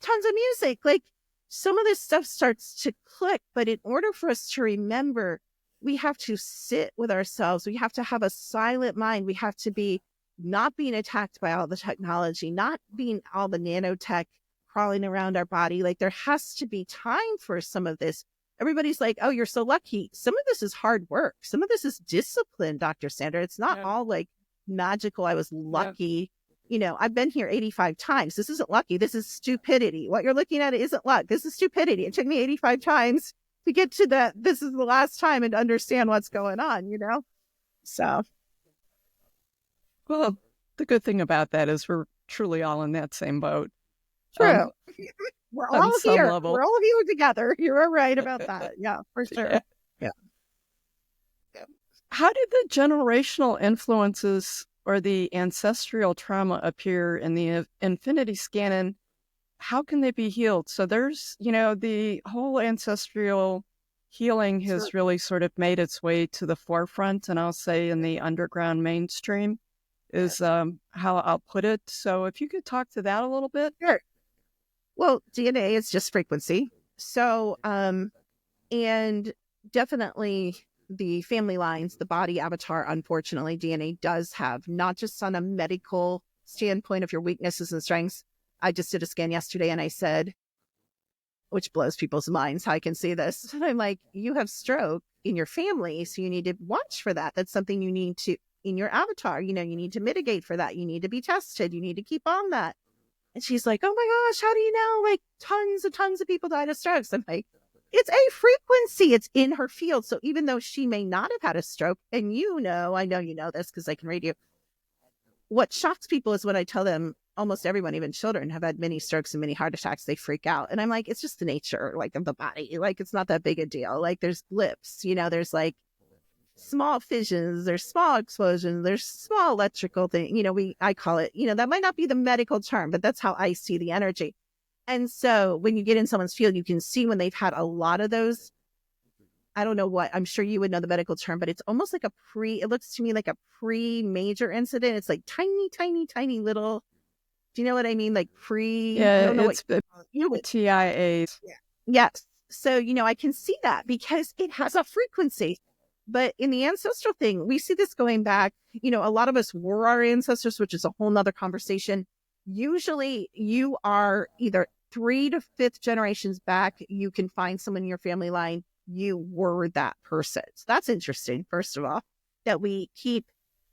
tons of music. Like, some of this stuff starts to click, but in order for us to remember, we have to sit with ourselves. We have to have a silent mind. We have to be not being attacked by all the technology, not being all the nanotech crawling around our body. Like, there has to be time for some of this. Everybody's like, oh, you're so lucky. Some of this is hard work. Some of this is discipline, Dr. Sandra. It's not all like magical. I was lucky. I've been here 85 times. This isn't lucky. This is stupidity. What you're looking at isn't luck. This is stupidity. It took me 85 times to get to that. This is the last time and to understand what's going on, So. Well, the good thing about that is we're truly all in that same boat. True. We're on all some here. level. We're all here together. You're right about that. Yeah, for sure. Yeah. How did the generational influences or the ancestral trauma appear in the infinity scan, and how can they be healed? So there's, the whole ancestral healing has really sort of made its way to the forefront, and I'll say in the underground mainstream is how I'll put it. So if you could talk to that a little bit. Sure. Well, DNA is just frequency. So, and definitely the family lines, the body avatar, unfortunately, DNA does have, not just on a medical standpoint of your weaknesses and strengths. I just did a scan yesterday and I said, which blows people's minds how I can see this. And I'm like, you have stroke in your family, so you need to watch for that. That's something you need to, in your avatar, you need to mitigate for that. You need to be tested. You need to keep on that. And she's like, oh my gosh, how do you know? Like tons of people died of strokes. I'm like, it's a frequency. It's in her field. So even though she may not have had a stroke, and I know you know this because I can read you. What shocks people is when I tell them almost everyone, even children, have had many strokes and many heart attacks. They freak out. And I'm like, it's just the nature, like, of the body. Like, it's not that big a deal. Like, there's blips, there's like small fissions, there's small explosions, there's small electrical thing. I call it, that might not be the medical term, but that's how I see the energy. And so when you get in someone's field, you can see when they've had a lot of those. I don't know what, I'm sure you would know the medical term, but it's almost like it looks to me like a pre-major incident. It's like tiny little, do you know what I mean? Like Yeah, I don't know it's what TIA. Yeah. Yes. So, I can see that because it has a frequency. But in the ancestral thing, we see this going back, a lot of us were our ancestors, which is a whole nother conversation. Usually you are either 3 to 5th generations back. You can find someone in your family line. You were that person. So that's interesting, first of all, that we keep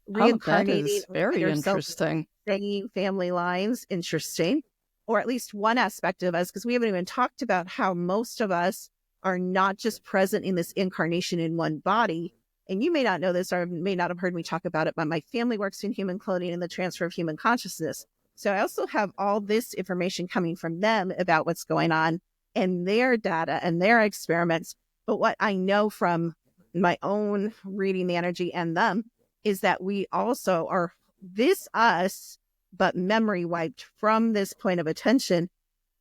reincarnating. That is very interesting. Same family lines. Interesting. Or at least one aspect of us, because we haven't even talked about how most of us are not just present in this incarnation in one body. And you may not know this or may not have heard me talk about it, but my family works in human cloning and the transfer of human consciousness. So I also have all this information coming from them about what's going on and their data and their experiments. But what I know from my own reading the energy and them is that we also are this us, but memory wiped from this point of attention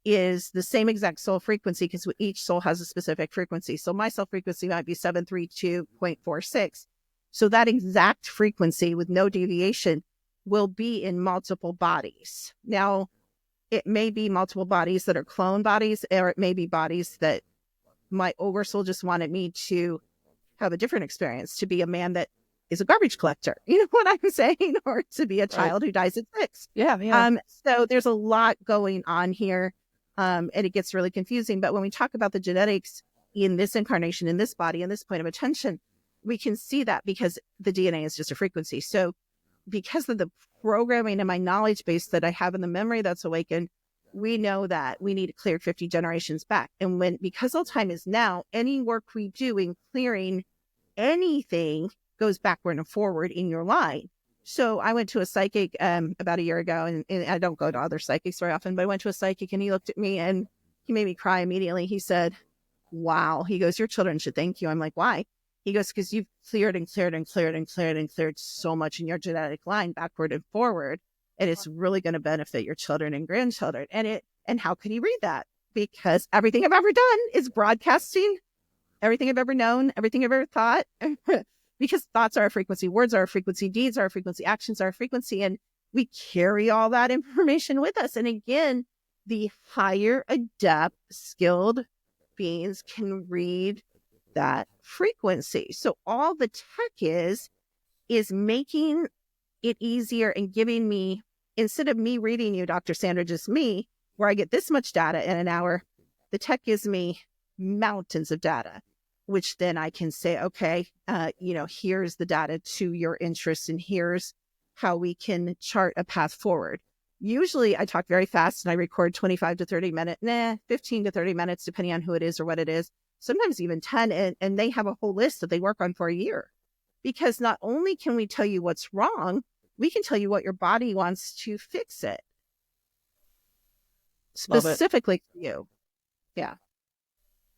is the same exact soul frequency, because each soul has a specific frequency. So my soul frequency might be 732.46. So that exact frequency with no deviation will be in multiple bodies. Now, it may be multiple bodies that are clone bodies, or it may be bodies that my oversoul just wanted me to have a different experience, to be a man that is a garbage collector. You know what I'm saying? Or to be a child who dies at 6. Yeah. So there's a lot going on here. And it gets really confusing. But when we talk about the genetics in this incarnation, in this body, in this point of attention, we can see that because the DNA is just a frequency. So because of the programming and my knowledge base that I have in the memory that's awakened, we know that we need to clear 50 generations back. And because all time is now, any work we do in clearing anything goes backward and forward in your line. So I went to a psychic about a year ago, and I don't go to other psychics very often, but I went to a psychic and he looked at me and he made me cry immediately. He said, wow. He goes, your children should thank you. I'm like, why? He goes, because you've cleared so much in your genetic line backward and forward. And it's really going to benefit your children and grandchildren. And how could he read that? Because everything I've ever done is broadcasting everything I've ever known, everything I've ever thought. Because thoughts are a frequency, words are a frequency, deeds are a frequency, actions are a frequency, and we carry all that information with us. And again, the higher adept, skilled beings can read that frequency. So all the tech is making it easier and giving me, instead of me reading you, Dr. Sandra, just me, where I get this much data in an hour, the tech gives me mountains of data, which then I can say, okay, here's the data to your interests and here's how we can chart a path forward. Usually I talk very fast and I record 25 to 30 minutes, 15 to 30 minutes, depending on who it is or what it is, sometimes even 10. And they have a whole list that they work on for a year. Because not only can we tell you what's wrong, we can tell you what your body wants to fix it. Love it. specifically for you. Yeah.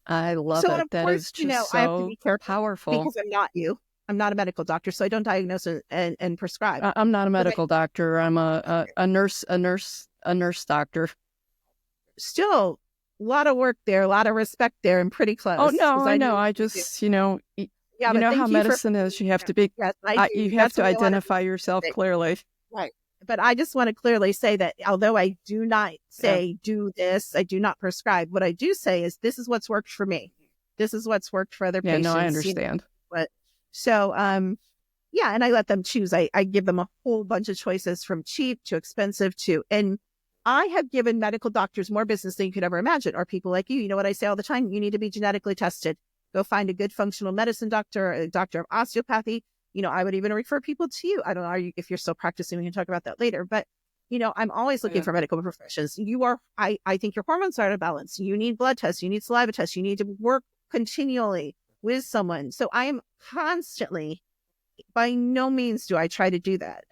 I love So, and it. of That course, is you know, just I have to so be careful powerful. because I'm not you. I'm not a medical doctor, so I don't diagnose and prescribe. I'm not a But medical doctor. I'm a nurse doctor. still, a lot of work there, a lot of respect there, and pretty Oh close no, because I I know. know I what you do. just, Yeah, you but know how thank you for medicine is. You have to be, yes, I do. you have That's to what I want to identify yourself clearly. right. But I just want to clearly say that although I do not say do this, I do not prescribe. What I do say is this is what's worked for me. This is what's worked for other Yeah, patients. no, I you know. understand. But so yeah, and I let them choose. I give them a whole bunch of choices from cheap to expensive to, and I have given medical doctors more business than you could ever imagine, or people like you. You know what I say all the time? You need to be genetically tested. Go find a good functional medicine doctor, a doctor of osteopathy. You know, I would even refer people to you. I don't know if you're still practicing. We can talk about that later. But, you know, I'm always looking for medical professions. You are, I think your hormones are out of balance. You need blood tests. You need saliva tests. You need to work continually with someone. So I am constantly, by no means do I try to do that.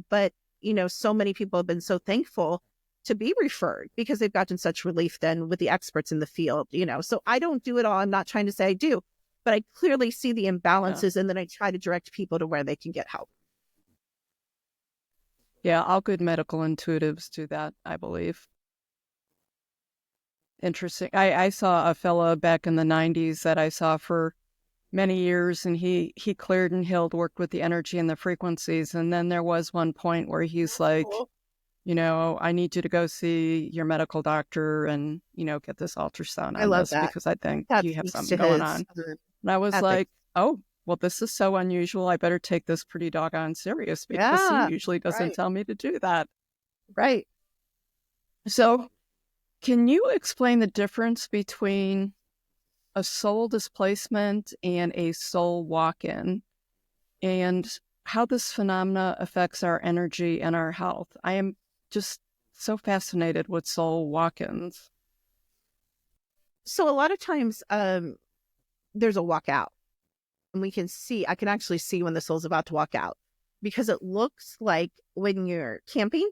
But, you know, so many people have been so thankful to be referred because they've gotten such relief then with the experts in the field, you know. So I don't do it all. I'm not trying to say I do, but I clearly see the imbalances and then I try to direct people to where they can get help. Yeah, all good medical intuitives do that, I believe. Interesting. I saw a fella back in the 90s that I saw for many years, and he cleared and healed, worked with the energy and the frequencies. And then there was one point where he's like, you know, I need you to go see your medical doctor and, you know, get this ultrasound I on love this that. because I think That you have speaks something to going his on. And I was ethics. like, oh, well, this is so unusual. I better take this pretty doggone serious because he Yeah, usually doesn't right, tell me to do that. right. So can you explain the difference between a soul displacement and a soul walk-in, and how this phenomena affects our energy and our health? I am just so fascinated with soul walk-ins. So a lot of times there's a walkout and I can actually see when the soul's about to walk out because it looks like when you're camping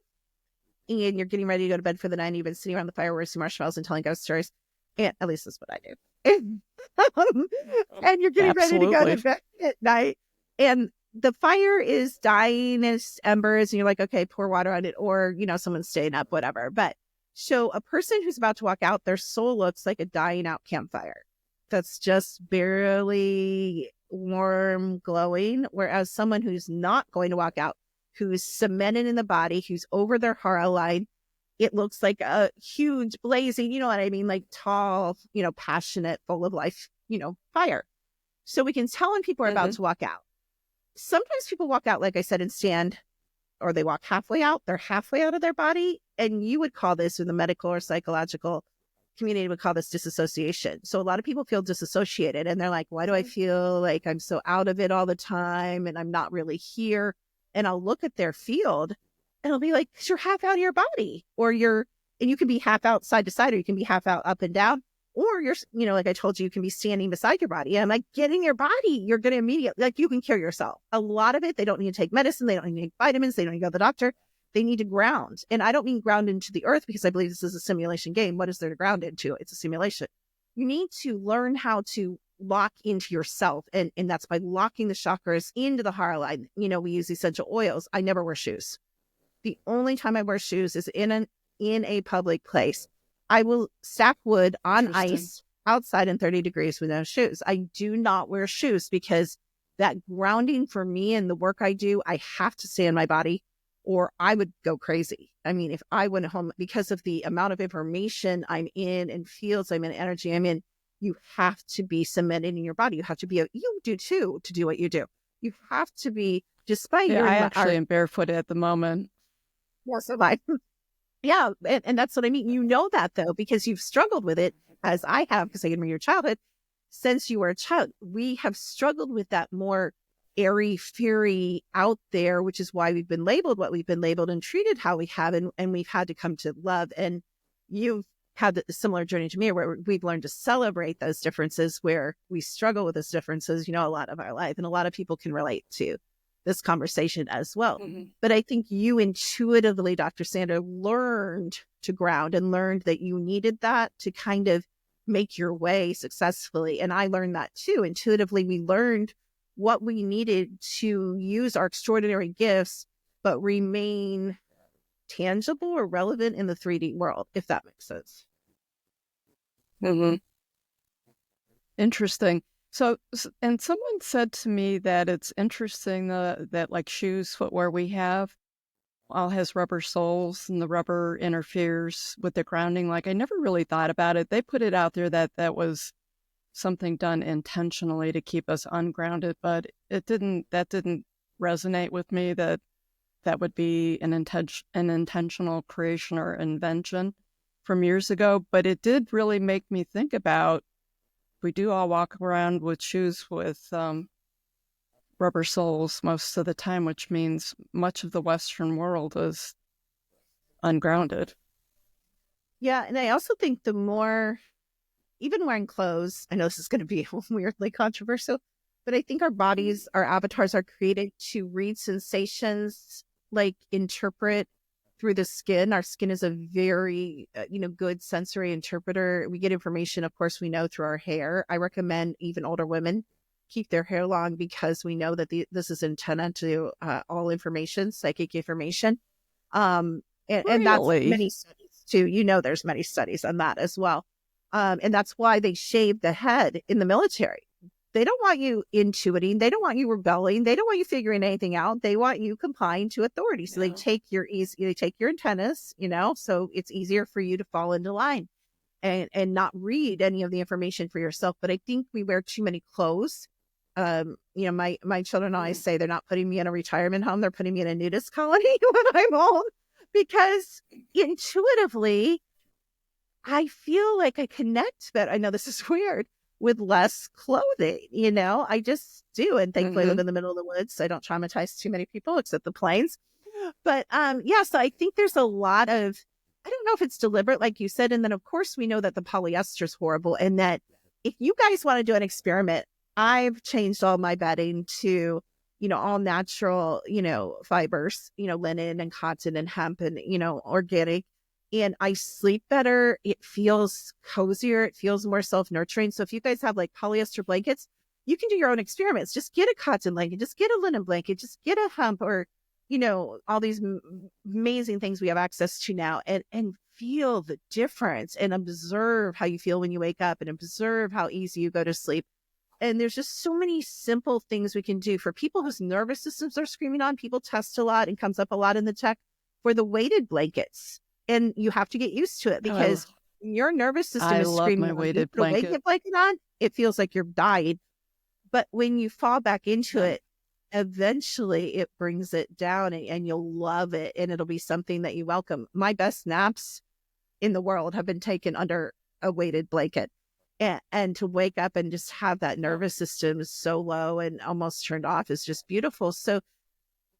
and you're getting ready to go to bed for the night and you've been sitting around the fire roasting marshmallows and telling ghost stories. And at least that's what I do. And you're getting ready to go to bed at night and the fire is dying as embers and you're like, okay, pour water on it, or, you know, someone's staying up, whatever. But so a person who's about to walk out, their soul looks like a dying out campfire that's just barely warm, glowing. Whereas someone who's not going to walk out, who's cemented in the body, who's over their hara line, it looks like a huge blazing, you know what I mean? Like tall, you know, passionate, full of life, you know, fire. So we can tell when people are about to walk out. Sometimes people walk out, like I said, and stand, or they walk halfway out. They're halfway out of their body. And you would call this, in the medical or psychological community would call this disassociation. So a lot of people feel disassociated and they're like, why do I feel like I'm so out of it all the time and I'm not really here? And I'll look at their field and I'll be like, 'cause you're half out of your body, and you can be half out side to side, or you can be half out up and down, or you're, you know, like I told you, you can be standing beside your body. And I'm like, get in your body. You're going to immediately, like, you can cure yourself. A lot of it, they don't need to take medicine. They don't need to take vitamins. They don't need to go to the doctor. They need to ground. And I don't mean ground into the earth because I believe this is a simulation game. What is there to ground into? It's a simulation. You need to learn how to lock into yourself. And that's by locking the chakras into the hara line. You know, we use essential oils. I never wear shoes. The only time I wear shoes is in a public place. I will stack wood on ice outside in 30 degrees with no shoes. I do not wear shoes because that grounding for me and the work I do, I have to stay in my body or I would go crazy. I mean, if I went home, because of the amount of information I'm in and fields I'm in, energy I'm in, you have to be cemented in your body. You have to be, you do too, to do what you do. You have to be, despite your... I actually am barefooted at the moment. Yes, am I. Yeah, and that's what I mean. You know that, though, because you've struggled with it, as I have, because I can remember your childhood. Since you were a child, we have struggled with that more airy, fiery out there, which is why we've been labeled what we've been labeled and treated how we have, and we've had to come to love. And you've had a similar journey to me where we've learned to celebrate those differences, where we struggle with those differences, you know, a lot of our life, and a lot of people can relate to. this conversation as well. Mhm. But I think you intuitively, Dr. Sandra, learned to ground and learned that you needed that to kind of make your way successfully. And I learned that too. Intuitively, we learned what we needed to use our extraordinary gifts, but remain tangible or relevant in the 3D world, if that makes sense. Mhm. Interesting. So, and someone said to me that it's interesting that like shoes, footwear we have all has rubber soles and the rubber interferes with the grounding. Like I never really thought about it. They put it out there that that was something done intentionally to keep us ungrounded, but that didn't resonate with me that that would be an intentional creation or invention from years ago. But it did really make me think about we do all walk around with shoes with rubber soles most of the time, which means much of the Western world is ungrounded. Yeah. And I also think the more, even wearing clothes, I know this is going to be weirdly controversial, but I think our bodies, our avatars are created to read sensations, like interpret through the skin. Our skin is a very, good sensory interpreter. We get information, of course, we know through our hair. I recommend even older women keep their hair long because we know that this is antenna to all information, psychic information. And that's Really? many studies too. There's many studies on that as well. And that's why they shave the head in the military. They don't want you intuiting. They don't want you rebelling. They don't want you figuring anything out. They want you complying to authority. So they take your antennas, so it's easier for you to fall into line and not read any of the information for yourself. But I think we wear too many clothes. My children always say they're not putting me in a retirement home. They're putting me in a nudist colony when I'm old, because intuitively I feel like I connect better. I know this is weird, with less clothing, I just do. And thankfully I live in the middle of the woods, so I don't traumatize too many people except the planes. But so I think there's a lot of, I don't know if it's deliberate, like you said. And then of course we know that the polyester is horrible, and that if you guys want to do an experiment, I've changed all my bedding to, all natural, fibers, linen and cotton and hemp and, organic. And I sleep better. It feels cozier. It feels more self-nurturing. So if you guys have like polyester blankets, you can do your own experiments. Just get a cotton blanket, just get a linen blanket, just get a hemp, or, all these amazing things we have access to now, and feel the difference and observe how you feel when you wake up and observe how easy you go to sleep. And there's just so many simple things we can do for people whose nervous systems are screaming on. People test a lot and comes up a lot in the tech for the weighted blankets. And you have to get used to it, because your nervous system is screaming. I love my weighted blanket. blanket. You put a weighted blanket on, it feels like you're dying. But when you fall back into it, eventually it brings it down, and you'll love it. And it'll be something that you welcome. My best naps in the world have been taken under a weighted blanket. And to wake up and just have that nervous system so low and almost turned off is just beautiful. So,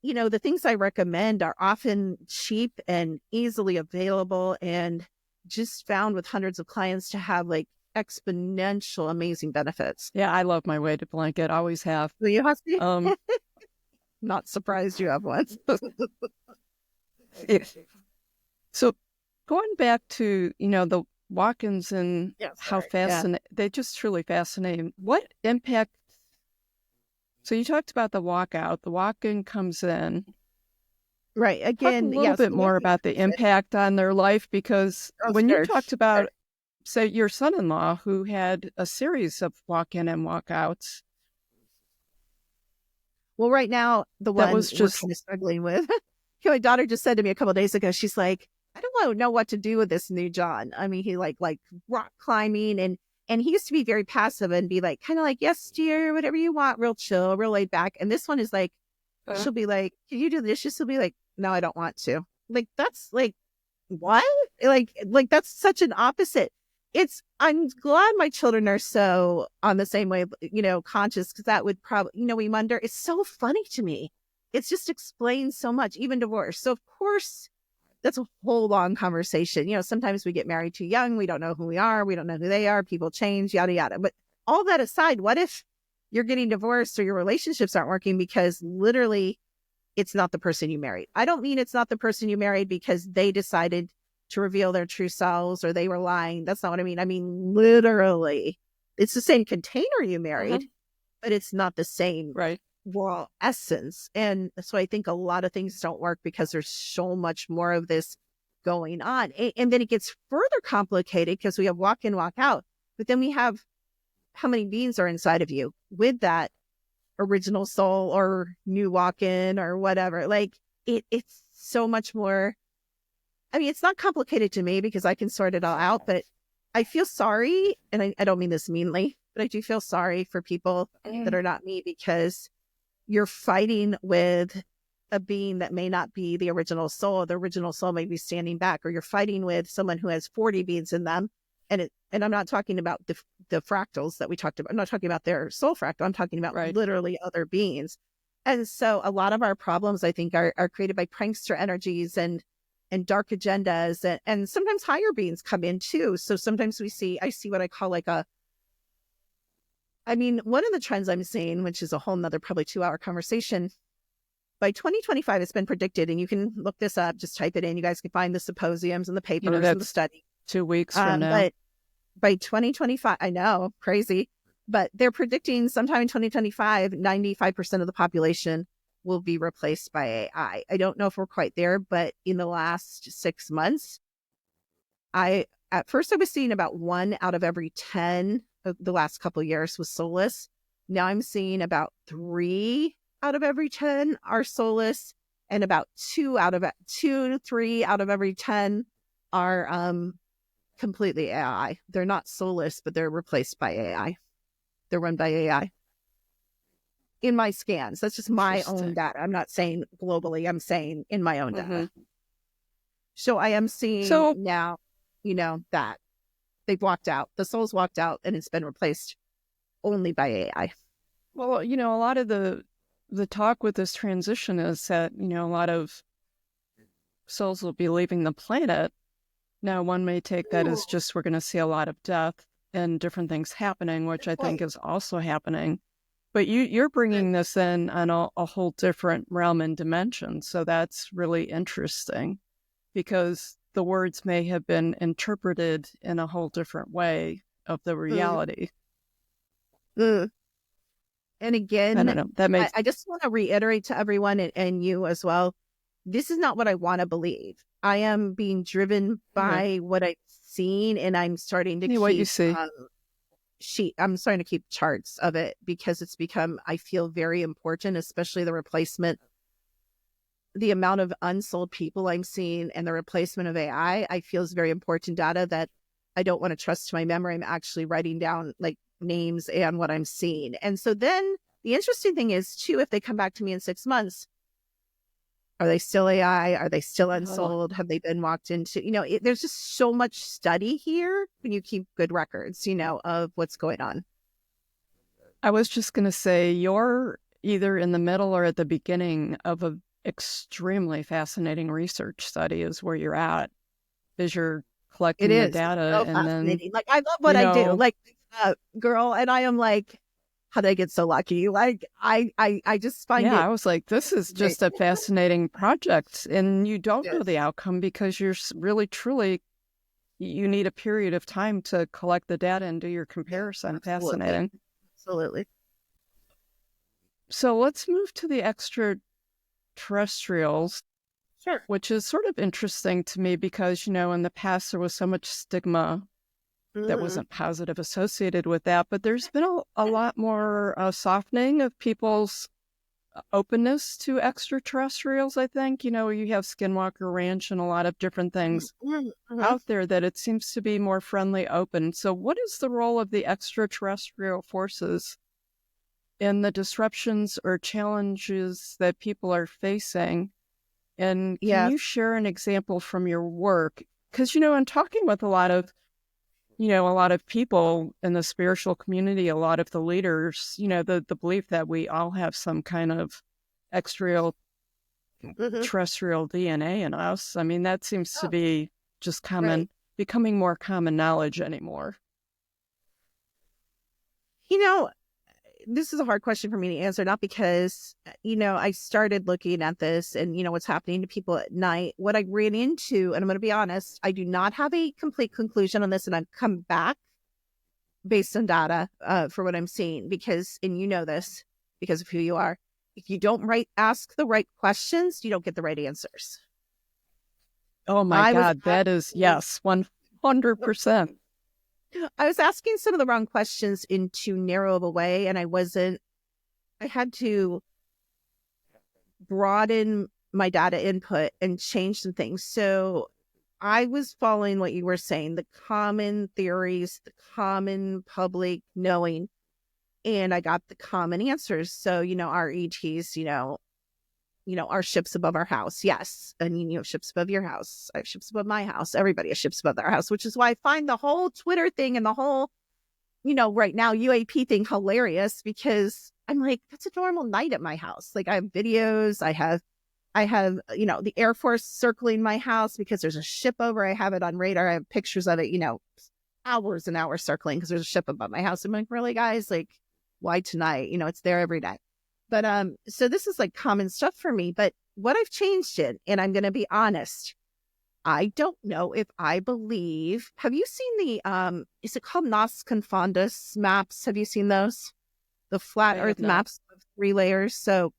the things I recommend are often cheap and easily available, and just found with hundreds of clients to have like exponential, amazing benefits. Yeah, I love my weighted blanket. Always have. Will you, Husky? Not surprised you have one. So going back to, the walk-ins and how fascinating, they just truly fascinating. What impact? So you talked about the walkout. The walk-in comes in. Right. Again, talk a little bit more about the impact on their life, because when you talked about, say, your son-in-law who had a series of walk-in and walkouts. Well, right now, the one that was just we're kind of struggling with. My daughter just said to me a couple of days ago, she's like, I don't know what to do with this new John. I mean, he like rock climbing, and he used to be very passive and be like, kind of like, yes, dear, whatever you want, real chill, real laid back. And this one is like, she'll be like, can you do the dishes? She'll be like, no, I don't want to. Like, that's like, what? Like that's such an opposite. I'm glad my children are so on the same way, conscious, because that would probably, we wonder. It's so funny to me. It's just explains so much, even divorce. So of course, that's a whole long conversation. Sometimes we get married too young. We don't know who we are. We don't know who they are. People change, yada, yada. But all that aside, what if you're getting divorced or your relationships aren't working because literally it's not the person you married. I don't mean it's not the person you married because they decided to reveal their true selves or they were lying. That's not what I mean. I mean, literally, it's the same container you married, but it's not the same raw essence. And so I think a lot of things don't work because there's so much more of this going on. And then it gets further complicated because we have walk in, walk out, but then we have how many beings are inside of you with that original soul or new walk in or whatever. Like it's so much more. I mean, it's not complicated to me because I can sort it all out, but I feel sorry. And I don't mean this meanly, but I do feel sorry for people that are not me because you're fighting with a being that may not be the original soul. The original soul may be standing back, or you're fighting with someone who has 40 beings in them. And I'm not talking about the fractals that we talked about. I'm not talking about their soul fractal. I'm talking about literally other beings. And so a lot of our problems, I think, are created by prankster energies and dark agendas. And sometimes higher beings come in too. So sometimes I see what I call like one of the trends I'm seeing, which is a whole nother probably 2-hour conversation. By 2025, it's been predicted, and you can look this up, just type it in. You guys can find the symposiums and the papers and the study. 2 weeks from now. But by 2025, I know, crazy, but they're predicting sometime in 2025, 95% of the population will be replaced by AI. I don't know if we're quite there, but in the last 6 months, at first I was seeing about 1 out of every 10 of the last couple of years was soulless. Now I'm seeing about 3 out of every 10 are soulless, and about 2 to 3 out of every 10 are completely AI. They're not soulless, but they're replaced by AI. They're run by AI. In my scans, that's just my own data. I'm not saying globally. I'm saying in my own data. So I am seeing now, that they've walked out. The soul's walked out, and it's been replaced only by AI. Well, a lot of the talk with this transition is that, a lot of souls will be leaving the planet. Now, one may take that as just we're going to see a lot of death and different things happening, which I think is also happening. But you're bringing this in on a whole different realm and dimension. So that's really interesting because the words may have been interpreted in a whole different way of the reality. And again, I don't know. I just want to reiterate to everyone and you as well, this is not what I want to believe. I am being driven by what I've seen, and I'm starting to keep what you see. I'm starting to keep charts of it because it's become, I feel, very important, especially the replacement, the amount of unsold people I'm seeing and the replacement of AI, I feel is very important data that I don't want to trust to my memory. I'm actually writing down like names and what I'm seeing. And so then the interesting thing is too, if they come back to me in 6 months, are they still AI? Are they still unsold? Have they been walked into? There's just so much study here when you keep good records, of what's going on. I was just going to say, you're either in the middle or at the beginning of a extremely fascinating research study is where you're at, as you're collecting the data. So fascinating. Like, I love what I do. Like, girl, and I am like, how did I get so lucky? Like, I just find it. I was like, this is just a fascinating project. And you don't know the outcome because you're really, truly, you need a period of time to collect the data and do your comparison. Absolutely. Fascinating. Absolutely. So let's move to the extraterrestrials. Sure. Which is sort of interesting to me because, in the past there was so much stigma that wasn't positive associated with that. But there's been a lot more softening of people's openness to extraterrestrials, I think. You have Skinwalker Ranch and a lot of different things out there that it seems to be more friendly, open. So what is the role of the extraterrestrial forces in the disruptions or challenges that people are facing? And can you share an example from your work? Because, in talking with a lot of people in the spiritual community, a lot of the leaders, the belief that we all have some kind of extraterrestrial DNA in us. I mean, that seems to be just becoming more common knowledge anymore. this is a hard question for me to answer, not because, I started looking at this and, what's happening to people at night. What I ran into, and I'm going to be honest, I do not have a complete conclusion on this, and I've come back based on data for what I'm seeing, because, and this because of who you are, if you don't ask the right questions, you don't get the right answers. Oh my God, that is, yes, 100%. I was asking some of the wrong questions in too narrow of a way, and I had to broaden my data input and change some things. So I was following what you were saying, the common theories, the common public knowing, and I got the common answers. So, our ETs, our ships above our house. Yes. And, ships above your house. I have ships above my house. Everybody has ships above their house, which is why I find the whole Twitter thing and the whole, right now UAP thing hilarious, because I'm like, that's a normal night at my house. Like, I have videos. I have, the Air Force circling my house because there's a ship over. I have it on radar. I have pictures of it, hours and hours circling because there's a ship above my house. I'm like, really, guys? Like, why tonight? It's there every day. But so this is like common stuff for me. But what I've changed it, and I'm going to be honest, I don't know if I believe. Have you seen the is it called Nos Confondas maps? Have you seen those? The flat Earth maps of 3 layers. So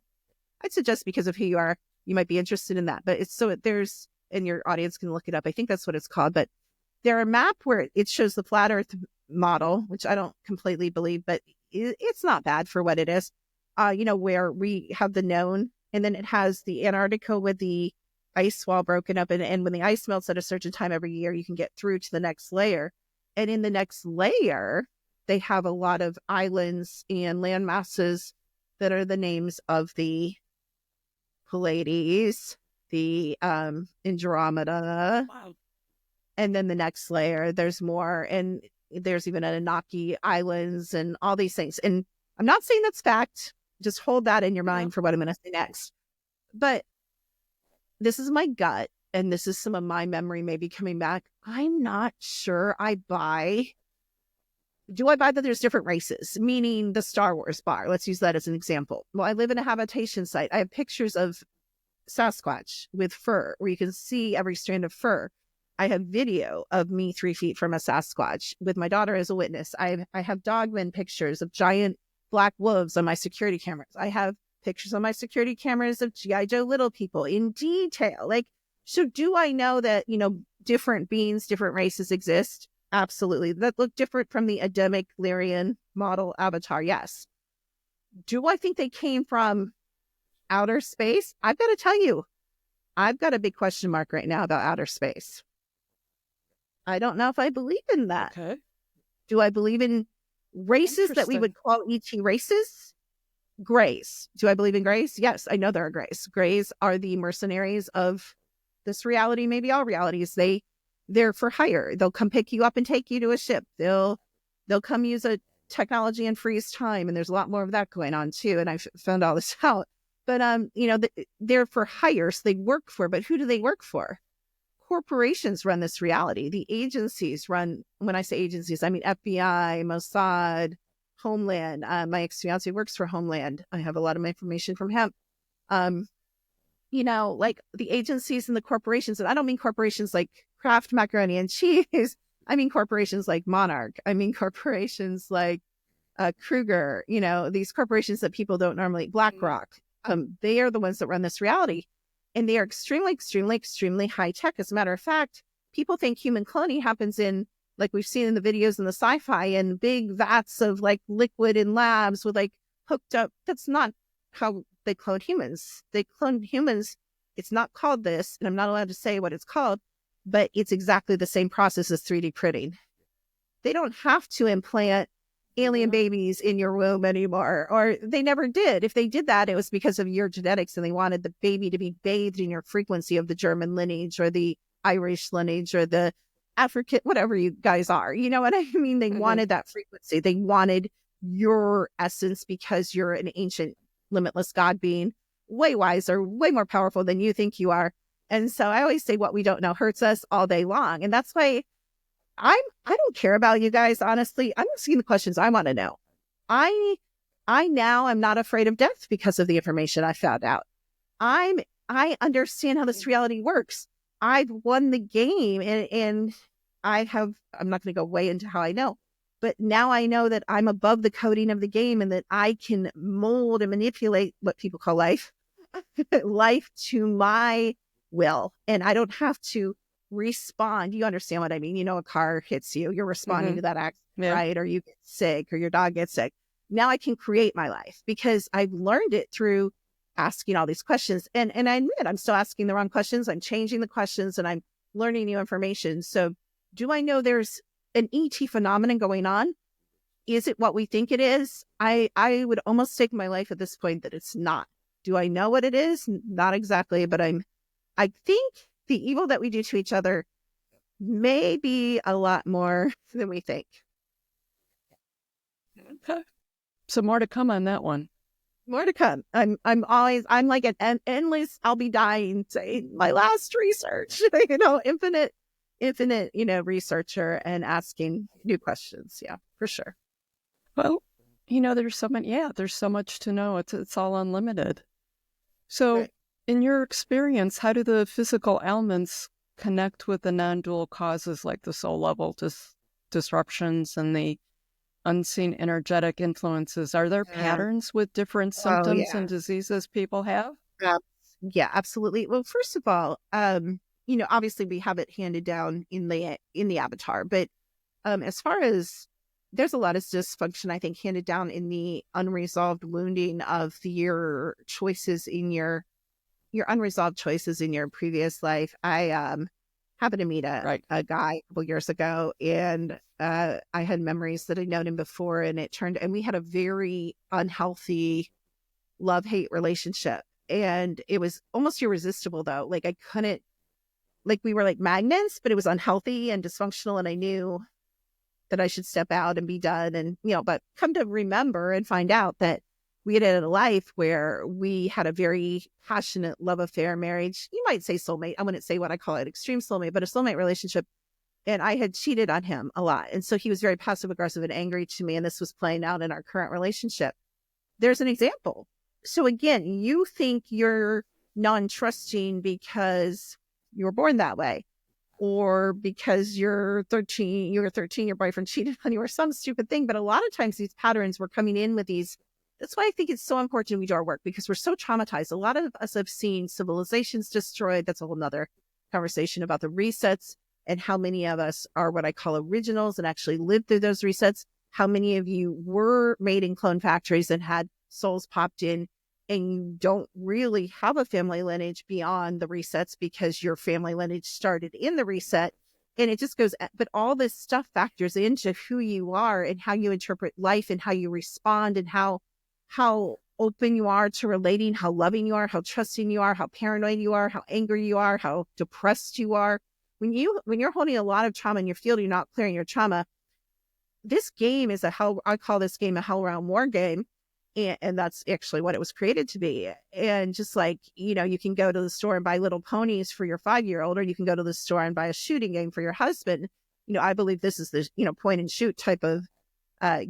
I'd suggest, because of who you are, you might be interested in that. But there's, and your audience can look it up. I think that's what it's called. But they're a map where it shows the flat Earth model, which I don't completely believe, but it's not bad for what it is. Where we have the known, and then it has the Antarctica with the ice wall broken up. And when the ice melts at a certain time every year, you can get through to the next layer. And in the next layer, they have a lot of islands and land masses that are the names of the Pleiades, the Andromeda. Wow. And then the next layer, there's more. And there's even Anunnaki islands and all these things. And I'm not saying that's fact. Just hold that in your mind for what I'm going to say next. But this is my gut, and this is some of my memory maybe coming back. I'm not sure I buy. Do I buy that there's different races? Meaning the Star Wars bar. Let's use that as an example. Well, I live in a habitation site. I have pictures of Sasquatch with fur, where you can see every strand of fur. I have video of me 3 feet from a Sasquatch with my daughter as a witness. I have dogman pictures of giant black wolves on my security cameras. I have pictures on my security cameras of G.I. Joe little people in detail. Like, so do I know that, different beings, different races exist? Absolutely. That look different from the Adamic Lyrian model avatar. Yes. Do I think they came from outer space? I've got to tell you, I've got a big question mark right now about outer space. I don't know if I believe in that. Okay. Do I believe in races that we would call ET races? Greys. Do I believe in greys? Yes, I know there are greys. Greys are the mercenaries of this reality, maybe all realities. They're for hire. They'll come pick you up and take you to a ship. They'll come use a technology and freeze time. And there's a lot more of that going on too. And I've found all this out. But they're for hire, so they work for. But who do they work for? Corporations run this reality. The agencies run. When I say agencies, I mean FBI, Mossad, Homeland. My ex-fiance works for Homeland. I have a lot of my information from him. Like the agencies and the corporations. And I don't mean corporations like Kraft Macaroni and Cheese. I mean corporations like Monarch. I mean corporations like Kruger. These corporations that people don't normally. BlackRock. They are the ones that run this reality. And they are extremely, extremely, extremely high tech. As a matter of fact, people think human cloning happens in, like we've seen in the videos in the sci-fi, and big vats of like liquid in labs with like hooked up. That's not how they clone humans. They clone humans. It's not called this, and I'm not allowed to say what it's called, but it's exactly the same process as 3D printing. They don't have to implant alien babies in your womb anymore, or they never did. If they did that, it was because of your genetics and they wanted the baby to be bathed in your frequency of the German lineage or the Irish lineage or the African, whatever you guys are. You know what I mean? They wanted that frequency. They wanted your essence because you're an ancient, limitless God being, way wiser, way more powerful than you think you are. And so I always say what we don't know hurts us all day long. And that's why I don't care about you guys, honestly. I'm asking the questions I want to know. I I'm not afraid of death because of the information I found out. I understand how this reality works. I've won the game, and I'm not going to go way into how I know, but now I know that I'm above the coding of the game and that I can mold and manipulate what people call life, life to my will. And I don't have to respond. You understand what I mean? You know, a car hits you, you're responding to that accident, right? Or you get sick, or your dog gets sick. Now I can create my life because I've learned it through asking all these questions. And I admit I'm still asking the wrong questions. I'm changing the questions and I'm learning new information. So do I know there's an ET phenomenon going on? Is it what we think it is? I would almost stake my life at this point that it's not. Do I know what it is? Not exactly, but I think the evil that we do to each other may be a lot more than we think. Okay. So more to come on that one. More to come. I'm like an endless, I'll be dying, say my last research, infinite, researcher and asking new questions. Yeah, for sure. Well, there's so much to know. It's all unlimited. So right. In your experience, how do the physical elements connect with the non-dual causes like the soul level disruptions and the unseen energetic influences? Are there patterns with different symptoms and diseases people have? Yeah, absolutely. Well, first of all, obviously we have it handed down in the avatar, but as far as there's a lot of dysfunction, I think, handed down in the unresolved wounding of your choices in your unresolved choices in your previous life. I happened to meet a guy a couple years ago, and I had memories that I'd known him before, and we had a very unhealthy love-hate relationship, and it was almost irresistible though. Like I couldn't, like we were like magnets, but it was unhealthy and dysfunctional, and I knew that I should step out and be done. And, but come to remember and find out that we had a life where we had a very passionate love affair marriage. You might say soulmate. I wouldn't say what I call it extreme soulmate, but a soulmate relationship. And I had cheated on him a lot. And so he was very passive aggressive and angry to me. And this was playing out in our current relationship. There's an example. So again, you think you're non-trusting because you were born that way, or because you're 13, your boyfriend cheated on you, or some stupid thing. But a lot of times these patterns were coming in with these. That's why I think it's so important we do our work, because we're so traumatized. A lot of us have seen civilizations destroyed. That's a whole nother conversation about the resets and how many of us are what I call originals and actually lived through those resets. How many of you were made in clone factories and had souls popped in, and you don't really have a family lineage beyond the resets because your family lineage started in the reset. And it just goes, but all this stuff factors into who you are and how you interpret life and how you respond and how open you are to relating, how loving you are, how trusting you are, how paranoid you are, how angry you are, how depressed you are. When you're holding a lot of trauma in your field, you're not clearing your trauma. This game is I call this game a hell realm war game. And that's actually what it was created to be. And just like, you can go to the store and buy little ponies for your 5-year-old, or you can go to the store and buy a shooting game for your husband. I believe this is the, point and shoot type of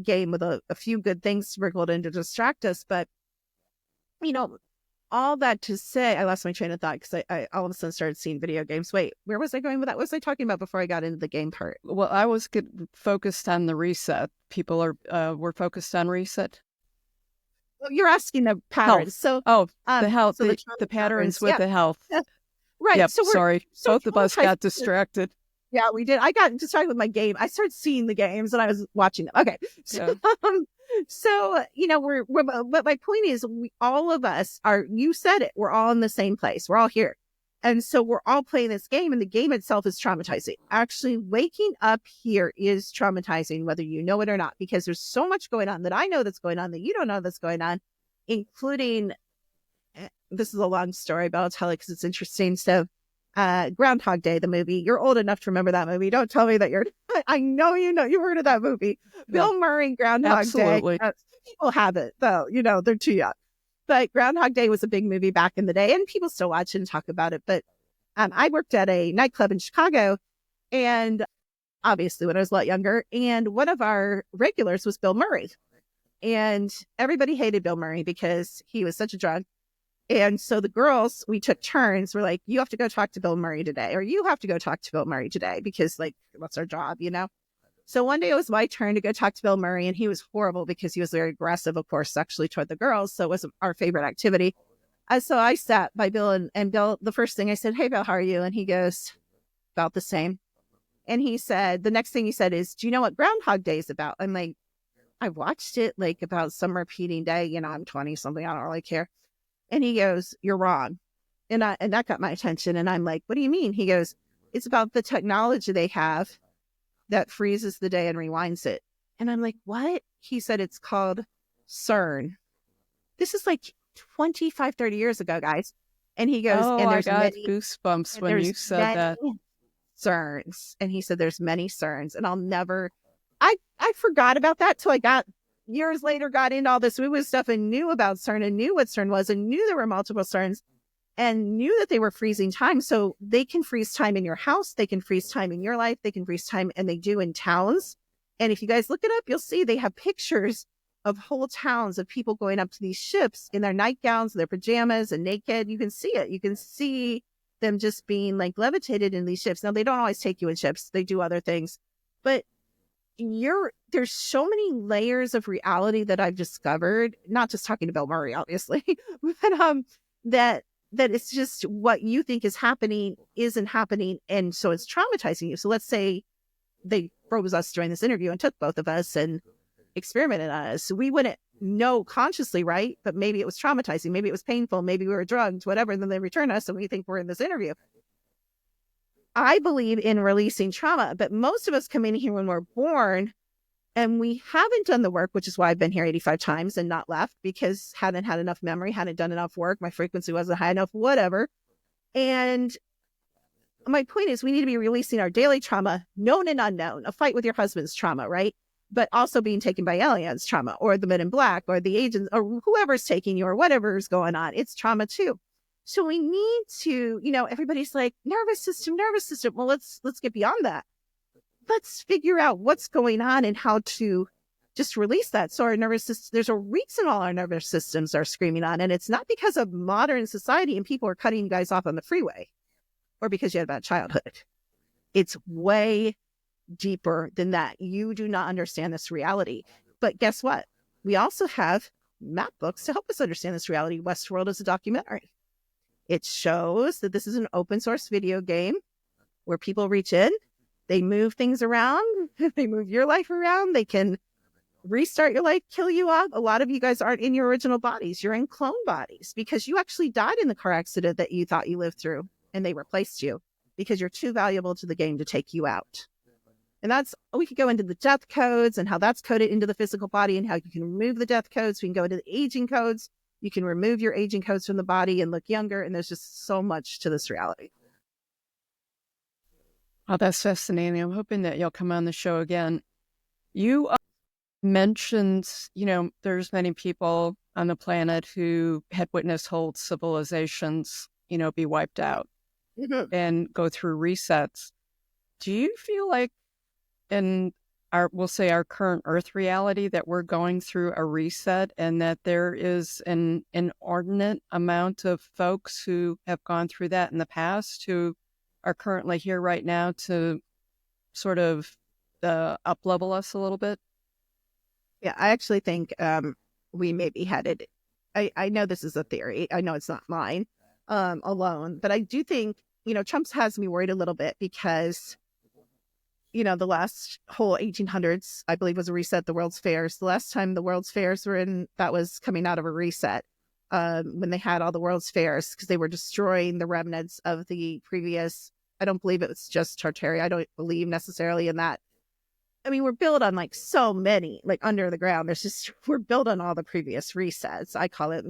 game with a few good things sprinkled in to distract us. But, all that to say, I lost my train of thought because I all of a sudden started seeing video games. Wait, where was I going with that? What was I talking about before I got into the game part? Well, I was focused on the reset. People were focused on reset. You're asking the patterns. Health. So, the health, so the patterns with the health. Right. Yep, so sorry. Both of us got distracted. Yeah, we did. I got distracted with my game. I started seeing the games and I was watching them. Okay. So, but my point is, all of us are, you said it, we're all in the same place. We're all here. And so we're all playing this game, and the game itself is traumatizing. Actually, waking up here is traumatizing, whether you know it or not, because there's so much going on that I know that's going on that you don't know that's going on, including, this is a long story, but I'll tell it because it's interesting. So Groundhog Day, the movie, you're old enough to remember that movie. Don't tell me that I know you've heard of that movie. Bill Murray, Groundhog Day. People have it, though. They're too young. But Groundhog Day was a big movie back in the day, and people still watch it and talk about it. But I worked at a nightclub in Chicago, and obviously when I was a lot younger, and one of our regulars was Bill Murray. And everybody hated Bill Murray because he was such a drunk. And so the girls, we took turns. We're like, you have to go talk to Bill Murray today, or you have to go talk to Bill Murray today, because like, that's our job, you know? So one day it was my turn to go talk to Bill Murray, and he was horrible because he was very aggressive, of course, sexually toward the girls. So it wasn't our favorite activity. So I sat by Bill, and Bill, the first thing I said, hey, Bill, how are you? And he goes, about the same. And he said, the next thing he said is, do you know what Groundhog Day is about? I'm like, I watched it like about some repeating day. You know, I'm 20 something. I don't really care. And he goes, you're wrong. And that got my attention. And I'm like, what do you mean? He goes, it's about the technology they have that freezes the day and rewinds it. And I'm like, what? He said, it's called CERN. This is like 25, 30 years ago, guys. And he goes, Oh, and there's I got many goosebumps when you said that. CERNs. And he said, there's many CERNs. And I forgot about that till I got years later, got into all this woo-woo stuff and knew about CERN and knew what CERN was and knew there were multiple CERNs and knew that they were freezing time. So they can freeze time in your house. They can freeze time in your life. They can freeze time, and they do in towns. And if you guys look it up, you'll see they have pictures of whole towns of people going up to these ships in their nightgowns, their pajamas, and naked. You can see it. You can see them just being like levitated in these ships. Now, they don't always take you in ships. They do other things. But there's so many layers of reality that I've discovered, not just talking to Bill Murray, obviously, but that it's just what you think is happening isn't happening. And so it's traumatizing you. So let's say they froze us during this interview and took both of us and experimented on us. We wouldn't know consciously, right? But maybe it was traumatizing. Maybe it was painful. Maybe we were drugged, whatever. And then they return us and we think we're in this interview. I believe in releasing trauma, but most of us come in here when we're born and we haven't done the work, which is why I've been here 85 times and not left, because hadn't had enough memory, hadn't done enough work. My frequency wasn't high enough, whatever. And my point is we need to be releasing our daily trauma, known and unknown, a fight with your husband's trauma, right? But also being taken by aliens trauma, or the men in black, or the agents, or whoever's taking you, or whatever's going on. It's trauma too. So we need to, everybody's like, nervous system. Well, let's get beyond that. Let's figure out what's going on and how to just release that. So our nervous system, there's a reason all our nervous systems are screaming on. And it's not because of modern society and people are cutting you guys off on the freeway or because you had a bad childhood. It's way deeper than that. You do not understand this reality. But guess what? We also have map books to help us understand this reality. Westworld is a documentary. It shows that this is an open source video game where people reach in, they move things around, they move your life around, they can restart your life, kill you up. A lot of you guys aren't in your original bodies. You're in clone bodies because you actually died in the car accident that you thought you lived through, and they replaced you because you're too valuable to the game to take you out. And we could go into the death codes and how that's coded into the physical body and how you can remove the death codes. We can go into the aging codes. You can remove your aging codes from the body and look younger. And there's just so much to this reality. Oh, that's fascinating. I'm hoping that you'll come on the show again. You mentioned, there's many people on the planet who had witnessed whole civilizations, be wiped out and go through resets. Do you feel like in we'll say our current Earth reality that we're going through a reset and that there is an inordinate amount of folks who have gone through that in the past who are currently here right now to sort of up-level us a little bit? Yeah, I actually think we may be headed. I know this is a theory. I know it's not mine alone, but I do think, Trump's has me worried a little bit because the last whole 1800s, I believe, was a reset, the World's Fairs. The last time the World's Fairs were in, that was coming out of a reset when they had all the World's Fairs because they were destroying the remnants of the previous. I don't believe it was just Tartaria. I don't believe necessarily in that. I mean, we're built on like so many, like under the ground. We're built on all the previous resets. I call them,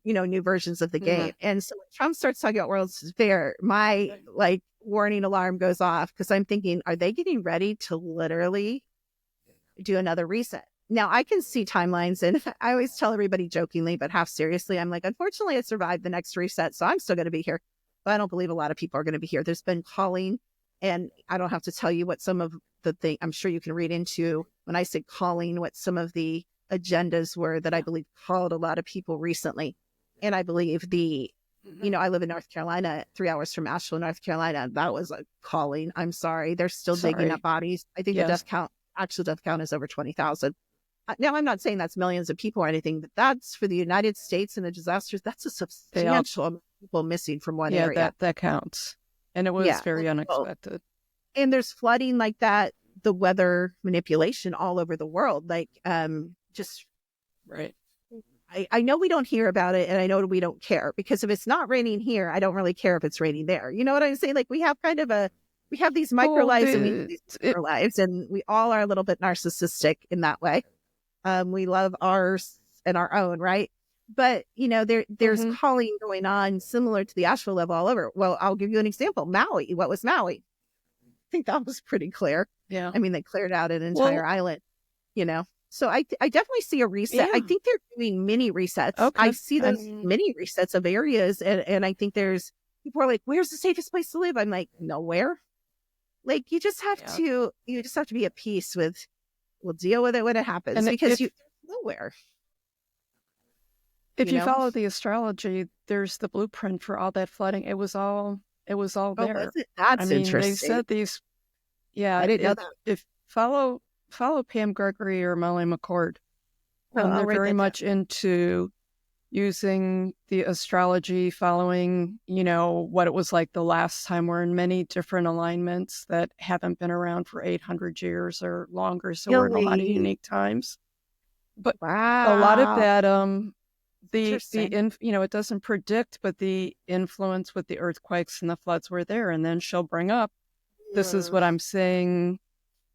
new versions of the game. And so when Trump starts talking about World's Fair, my warning alarm goes off because I'm thinking, are they getting ready to literally do another reset? Now I can see timelines, and I always tell everybody jokingly, but half seriously, I'm like, unfortunately I survived the next reset, so I'm still going to be here. But I don't believe a lot of people are going to be here. There's been calling And I don't have to tell you what some of the thing I'm sure you can read into when I say calling, what some of the agendas were that I believe called a lot of people recently. And I believe I live in North Carolina, 3 hours from Asheville, North Carolina. That was a calling. I'm sorry. They're still digging up bodies. I think the actual death count is over 20,000. Now, I'm not saying that's millions of people or anything, but that's for the United States and the disasters. That's a substantial amount of people missing from one area. Yeah, that counts. And it was very unexpected. And there's flooding like that, the weather manipulation all over the world. Like, just right. I know we don't hear about it, and I know we don't care, because if it's not raining here, I don't really care if it's raining there. You know what I'm saying? Like, we have these micro lives and we have these micro lives, and we all are a little bit narcissistic in that way. We love ours and our own, right? But, there's calling going on similar to the Asheville level all over. Well, I'll give you an example. Maui. What was Maui? I think that was pretty clear. Yeah. I mean, they cleared out an entire island, So I definitely see a reset. Yeah. I think they're doing mini resets. Okay. I see those mini resets of areas. And I think people are like, where's the safest place to live? I'm like, nowhere. Like, you just have to be at peace with, we'll deal with it when it happens, and because nowhere. If you follow the astrology, there's the blueprint for all that flooding. It was all there. Was it? That's interesting. They said these. Yeah, I didn't know that. If follow Pam Gregory or Molly McCord, they're very much into using the astrology, following what it was like the last time. We're in many different alignments that haven't been around for 800 years or longer, so we're in a lot of unique times. But a lot of that, it doesn't predict, but the influence with the earthquakes and the floods were there. And then she'll bring up, this is what I'm saying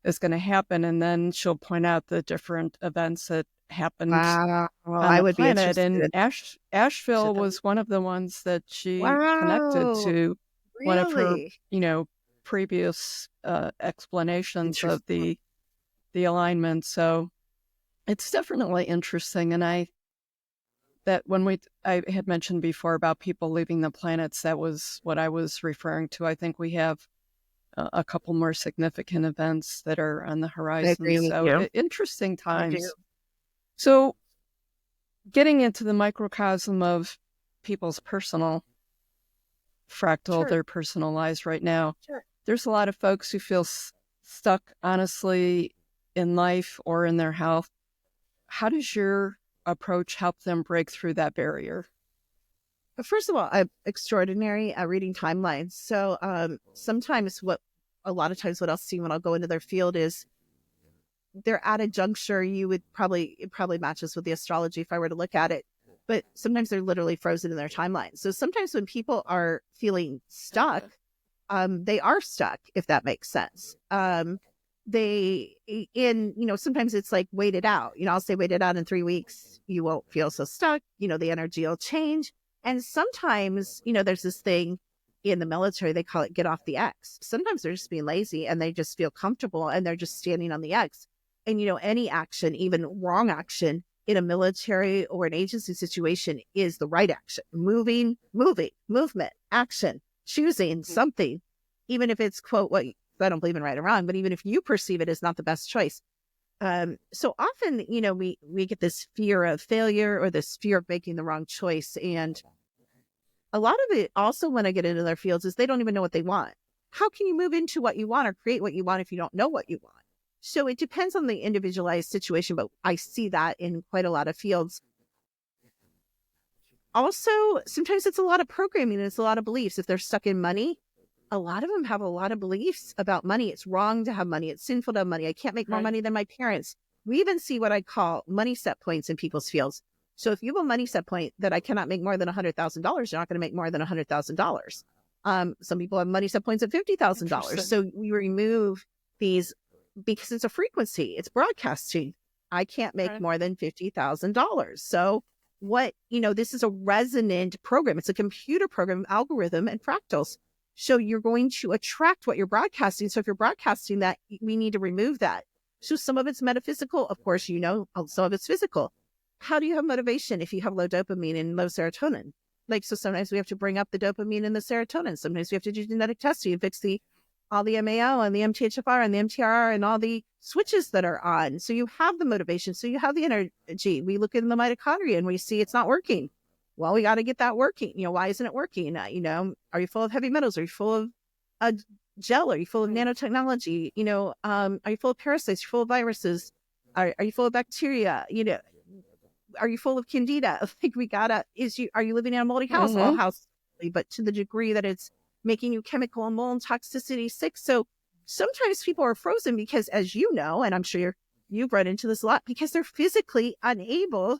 is going to happen. And then she'll point out the different events that happened on the planet. And Asheville was one of the ones that she connected to one of her, previous explanations of the alignment. So it's definitely interesting. And I had mentioned before about people leaving the planets, that was what I was referring to. I think we have a couple more significant events that are on the horizon. I agree with you. Interesting times. So getting into the microcosm of people's personal fractal, their personal lives right now, there's a lot of folks who feel stuck, honestly, in life or in their health. How does your approach help them break through that barrier? First of all, I'm extraordinary at reading timelines. So a lot of times what I'll see when I'll go into their field is they're at a juncture. It probably matches with the astrology if I were to look at it, but sometimes they're literally frozen in their timeline. So sometimes when people are feeling stuck, they are stuck, if that makes sense. Sometimes it's like, wait it out. I'll say, wait it out in 3 weeks. You won't feel so stuck. The energy will change. And sometimes, there's this thing in the military, they call it get off the X. Sometimes they're just being lazy and they just feel comfortable and they're just standing on the X. And, any action, even wrong action in a military or an agency situation is the right action. Movement, action, choosing something, even if it's, quote, what I don't believe in right or wrong, but even if you perceive it as not the best choice. So often, we get this fear of failure or this fear of making the wrong choice. And a lot of it also, when I get into their fields, is they don't even know what they want. How can you move into what you want or create what you want if you don't know what you want? So it depends on the individualized situation, but I see that in quite a lot of fields. Also, sometimes it's a lot of programming and it's a lot of beliefs. If they're stuck in money, a lot of them have a lot of beliefs about money. It's wrong to have money. It's sinful to have money. I can't make more money than my parents. We even see what I call money set points in people's fields. So if you have a money set point that I cannot make more than $100,000, you're not going to make more than $100,000. Some people have money set points at $50,000. So we remove these because it's a frequency. It's broadcasting. I can't make more than $50,000. So this is a resonant program. It's a computer program, algorithm, and fractals. So you're going to attract what you're broadcasting. So if you're broadcasting that, we need to remove that. So some of it's metaphysical, of course, some of it's physical. How do you have motivation if you have low dopamine and low serotonin? So sometimes we have to bring up the dopamine and the serotonin. Sometimes we have to do genetic testing and fix the all the MAO and the MTHFR and the MTRR and all the switches that are on. So you have the motivation. So you have the energy. We look in the mitochondria and we see it's not working. Well, we got to get that working. Why isn't it working? Are you full of heavy metals? Are you full of gel? Are you full of nanotechnology? Are you full of parasites? Are you full of viruses? Are you full of bacteria? Are you full of candida? Are you living in a moldy house? All house, but to the degree that it's making you chemical and mold toxicity sick. So sometimes people are frozen because, as you know, and I'm sure you've run into this a lot, because they're physically unable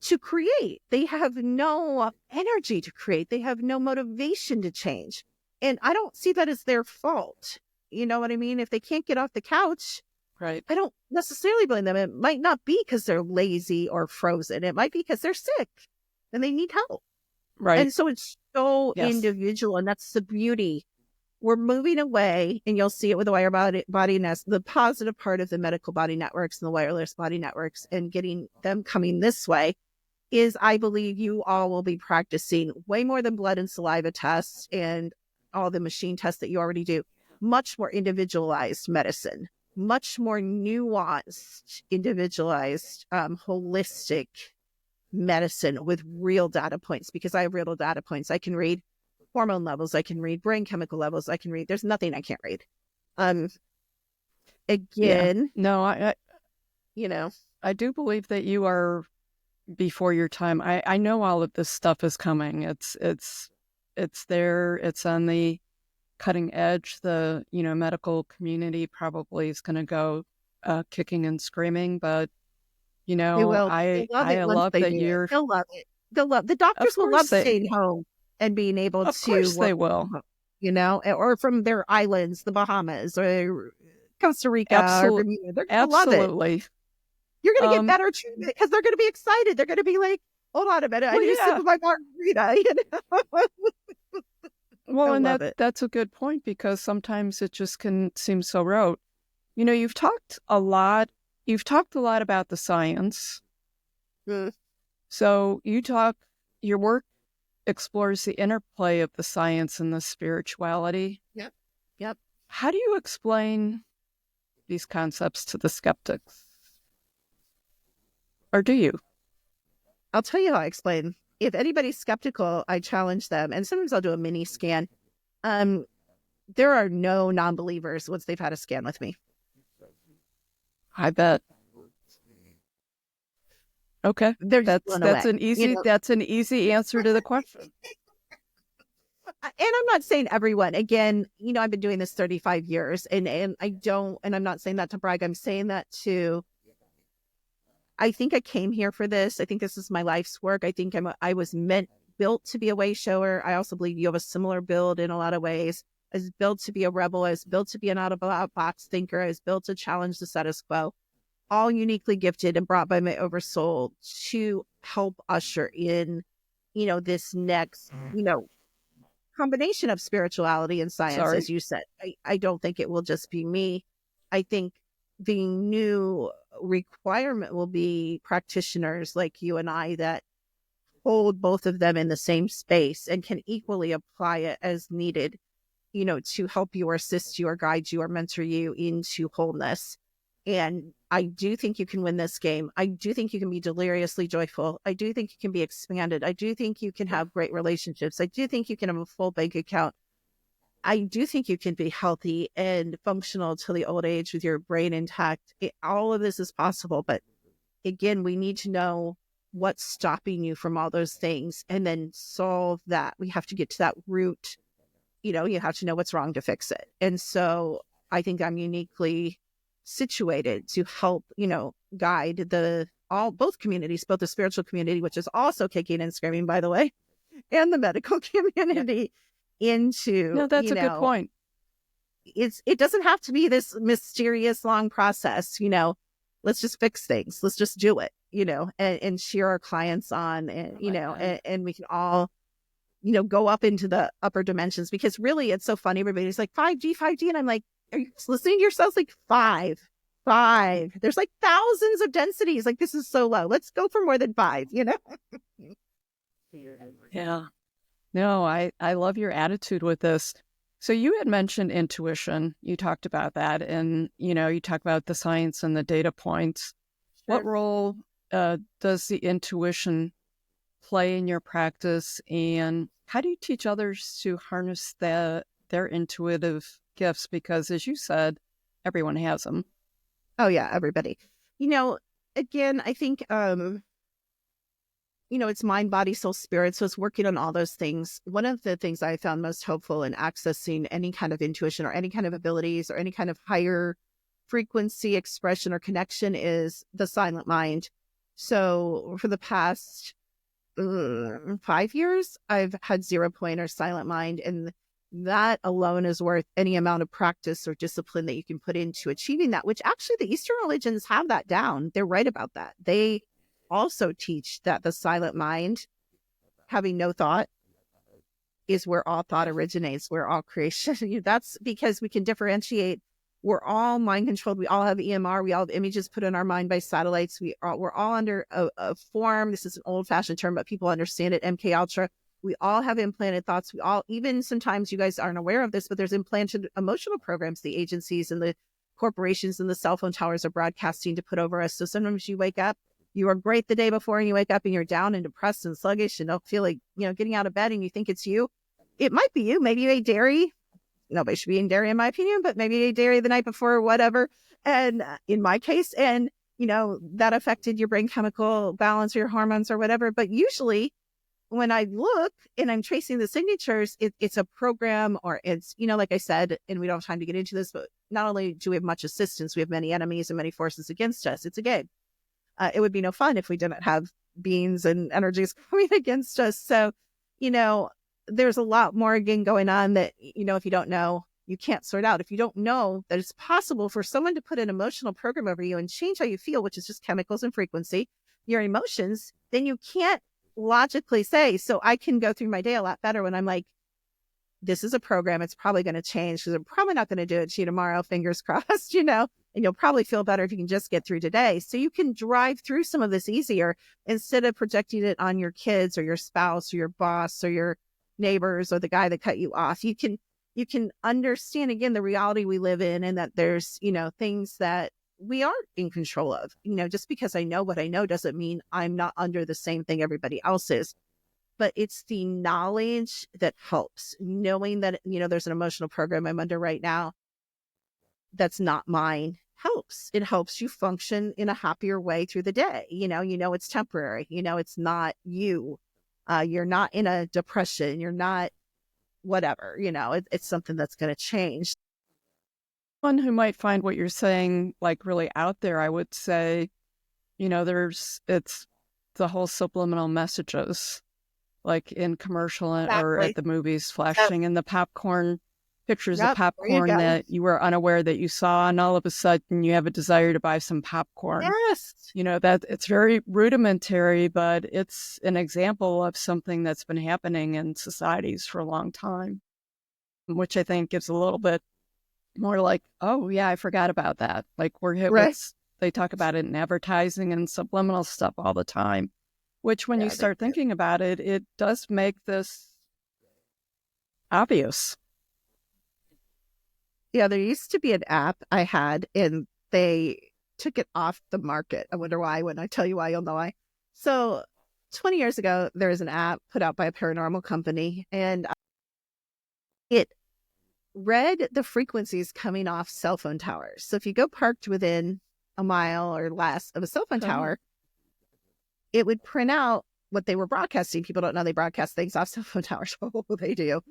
to create. They have no energy to create. They have no motivation to change. And I don't see that as their fault. You know what I mean? If they can't get off the couch, Right. I don't necessarily blame them. It might not be because they're lazy or frozen. It might be because they're sick and they need help. Right. And so it's so Yes. individual. And that's the beauty. We're moving away, and you'll see it with the wire body nest, the positive part of the medical body networks and the wireless body networks, and getting them coming this way is, I believe, you all will be practicing way more than blood and saliva tests and all the machine tests that you already do. Much more individualized medicine, much more nuanced, individualized, holistic medicine with real data points, because I have real data points. I can read hormone levels. I can read brain chemical levels. I can read, there's nothing I can't read. Again, No, I do believe that you are before your time. I know all of this stuff is coming. It's there. It's on the cutting edge. The medical community probably is going to go kicking and screaming, but they will. I They'll love love it once that they do it. you're. They'll love it. The doctors will love they- staying home and being able Of to course they work will. from home, or from their islands, the Bahamas or Costa Rica or Bermuda. They're going to love it. Absolutely. You're going to get better treatment because they're going to be excited. They're going to be like, hold on a minute, I Well, need a sip of my margarita. Well, and love it. that's a good point, because sometimes it just can seem so rote. You've talked a lot about the science. Mm. So your work explores the interplay of the science and the spirituality. Yep. How do you explain these concepts to the skeptics? Or do you? I'll tell you how I explain. If anybody's skeptical, I challenge them. And sometimes I'll do a mini scan. There are no non-believers once they've had a scan with me. I bet. Okay. They're just blown away. That's an easy answer to the question. And I'm not saying everyone. Again, I've been doing this 35 years, and I'm not saying that to brag. I'm saying that I think I came here for this. I think this is my life's work. I think I was built to be a way shower. I also believe you have a similar build in a lot of ways. I was built to be a rebel. I was built to be an out-of-box thinker. I was built to challenge the status quo. All uniquely gifted and brought by my oversoul to help usher in, this next, combination of spirituality and science, as you said. I don't think it will just be me. I think the new requirement will be practitioners like you and I that hold both of them in the same space and can equally apply it as needed, to help you or assist you or guide you or mentor you into wholeness. And I do think you can win this game. I do think you can be deliriously joyful. I do think you can be expanded. I do think you can have great relationships. I do think you can have a full bank account. I do think you can be healthy and functional till the old age with your brain intact. All of this is possible. But again, we need to know what's stopping you from all those things and then solve that. We have to get to that root. You have to know what's wrong to fix it. And so I think I'm uniquely situated to help, guide both communities, both the spiritual community, which is also kicking and screaming, by the way, and the medical community into. No, that's a good point. It doesn't have to be this mysterious long process. Let's just fix things. Let's just do it. And cheer our clients on, and and we can all, go up into the upper dimensions, because really it's so funny. Everybody's like 5G, and I'm like, are you listening to yourselves? Like five. There's like thousands of densities. Like, this is so low. Let's go for more than 5. Yeah. No, I love your attitude with this. So you had mentioned intuition. You talked about that, and you talk about the science and the data points. Sure. What role does the intuition play in your practice, and how do you teach others to harness their intuitive gifts? Because, as you said, everyone has them. Oh yeah, everybody. Again, I think it's mind, body, soul, spirit. So it's working on all those things. One of the things I found most helpful in accessing any kind of intuition or any kind of abilities or any kind of higher frequency expression or connection is the silent mind. So for the past 5 years, I've had 0 point or silent mind. And that alone is worth any amount of practice or discipline that you can put into achieving that, which actually the Eastern religions have that down. They're right about that. They also teach that the silent mind, having no thought, is where all thought originates, where all creation. That's because we can differentiate. We're all mind controlled. We all have EMR. We all have images put in our mind by satellites. We're all under a form. This is an old fashioned term, but people understand it. MK Ultra. We all have implanted thoughts. We all, even sometimes you guys aren't aware of this, but there's implanted emotional programs the agencies and the corporations and the cell phone towers are broadcasting to put over us. So sometimes you wake up, you are great the day before, and you wake up and you're down and depressed and sluggish and don't feel like, getting out of bed, and you think it's you. It might be you. Maybe you ate dairy. Nobody should be eating dairy in my opinion, but maybe you ate dairy the night before or whatever. And in my case, and that affected your brain chemical balance or your hormones or whatever. But usually when I look and I'm tracing the signatures, it's a program, or it's, like I said, and we don't have time to get into this, but not only do we have much assistance, we have many enemies and many forces against us. It's a game. It would be no fun if we didn't have beings and energies coming against us. So, there's a lot more again going on that, if you don't know, you can't sort out. If you don't know that it's possible for someone to put an emotional program over you and change how you feel, which is just chemicals and frequency, your emotions, then you can't logically say, so I can go through my day a lot better when I'm like, this is a program. It's probably going to change because I'm probably not going to do it to you tomorrow. Fingers crossed, and you'll probably feel better if you can just get through today. So you can drive through some of this easier instead of projecting it on your kids or your spouse or your boss or your neighbors or the guy that cut you off. You can understand again the reality we live in, and that there's, things that we aren't in control of. Just because I know what I know doesn't mean I'm not under the same thing everybody else is. But it's the knowledge that helps. Knowing that, there's an emotional program I'm under right now that's not mine helps. It helps you function in a happier way through the day. It's temporary. It's not you. You're not in a depression. You're not whatever. It's something that's going to change. One who might find what you're saying like really out there, I would say, it's the whole subliminal messages, like in commercial or at the movies, flashing in the popcorn pictures of popcorn that you were unaware that you saw, and all of a sudden you have a desire to buy some popcorn. Yes. That it's very rudimentary, but it's an example of something that's been happening in societies for a long time, which I think gives a little bit more like, oh yeah, I forgot about that. Like we're hit with, they talk about it in advertising and subliminal stuff all the time, which when you start thinking about it, it does make this obvious. Yeah, there used to be an app I had, and they took it off the market. I wonder why. When I tell you why, you'll know why. So 20 years ago, there was an app put out by a paranormal company, and it read the frequencies coming off cell phone towers. So if you go parked within a mile or less of a cell phone tower, it would print out what they were broadcasting. People don't know they broadcast things off cell phone towers. Oh, they do.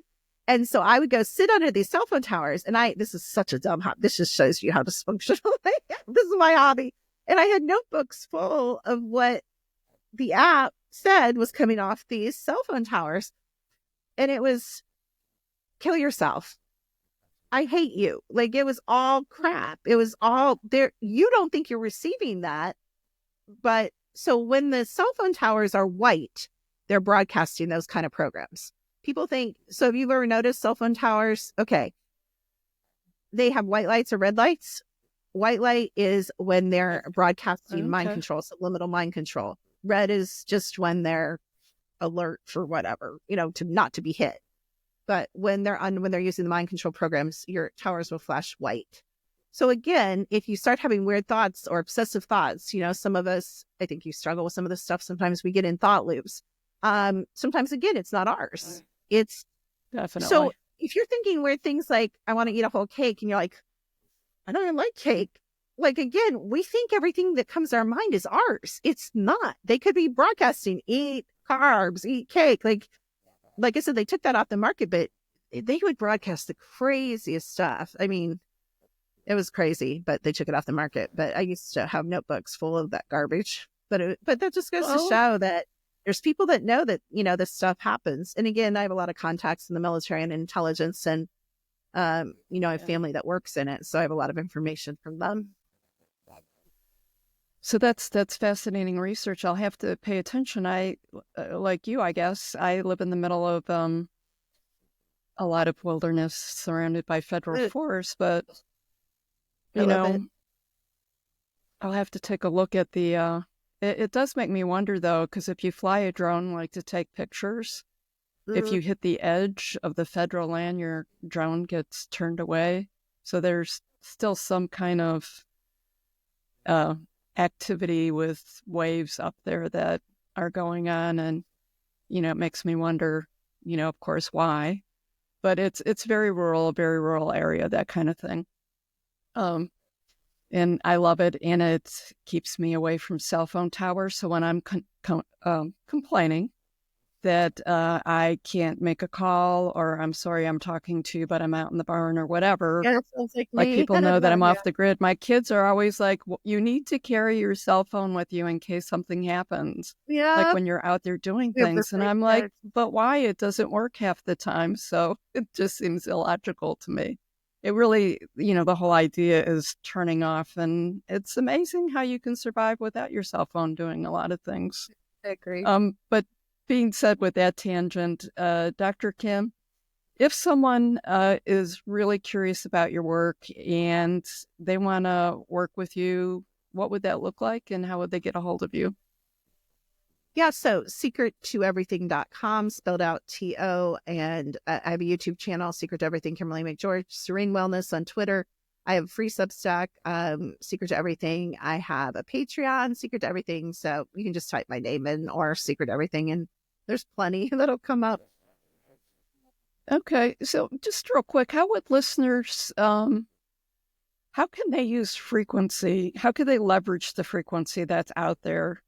And so I would go sit under these cell phone towers, and this is such a dumb hobby. This just shows you how dysfunctional I am. This is my hobby. And I had notebooks full of what the app said was coming off these cell phone towers. And it was, kill yourself. I hate you. Like, it was all crap. It was all there. You don't think you're receiving that. But so when the cell phone towers are white, they're broadcasting those kind of programs. People think, so have you ever noticed cell phone towers? Okay. They have white lights or red lights. White light is when they're broadcasting mind control, subliminal mind control. Red is just when they're alert for whatever, to not to be hit. but when they're using the mind control programs, your towers will flash white. So again, if you start having weird thoughts or obsessive thoughts, some of us, I think you struggle with some of this stuff. Sometimes we get in thought loops. Sometimes again, it's not ours. It's Definitely. so if you're thinking weird things like, I want to eat a whole cake, and you're like, I don't even like cake. Like, again, we think everything that comes to our mind is ours. It's not. They could be broadcasting, eat carbs, eat cake. Like I said, they took that off the market, but they would broadcast the craziest stuff. I mean, it was crazy, but they took it off the market. But I used to have notebooks full of that garbage. But that just goes to show that there's people that know that, this stuff happens. And again, I have a lot of contacts in the military and intelligence, and, I have family that works in it. So I have a lot of information from them. So that's fascinating research. I'll have to pay attention. I, like you, I guess, I live in the middle of a lot of wilderness surrounded by federal forests, but I'll have to take a look at the, it does make me wonder though, because if you fly a drone, like to take pictures, if you hit the edge of the federal land, your drone gets turned away. So there's still some kind of activity with waves up there that are going on. And, it makes me wonder, of course, why. But it's very rural area, that kind of thing. And I love it, and it keeps me away from cell phone towers. So when I'm complaining that I can't make a call, or I'm sorry I'm talking to you, but I'm out in the barn or whatever, Yeah, that sounds like me. people know that I'm off the grid. My kids are always like, you need to carry your cell phone with you in case something happens. Yeah. Like when you're out there doing things. And I'm like, but why? It doesn't work half the time. So it just seems illogical to me. It really, the whole idea is turning off, and it's amazing how you can survive without your cell phone doing a lot of things. I agree. But being said with that tangent, Dr. Kim, if someone is really curious about your work and they want to work with you, what would that look like, and how would they get a hold of you? Yeah, so secrettoeverything.com, spelled out T-O, and I have a YouTube channel, Secret to Everything, Kimberly McGeorge, Serene Wellness on Twitter. I have a free Substack, Secret to Everything. I have a Patreon, Secret to Everything, so you can just type my name in, or Secret to Everything, and there's plenty that'll come up. Okay, so just real quick, how would listeners, how can they use frequency? How could they leverage the frequency that's out there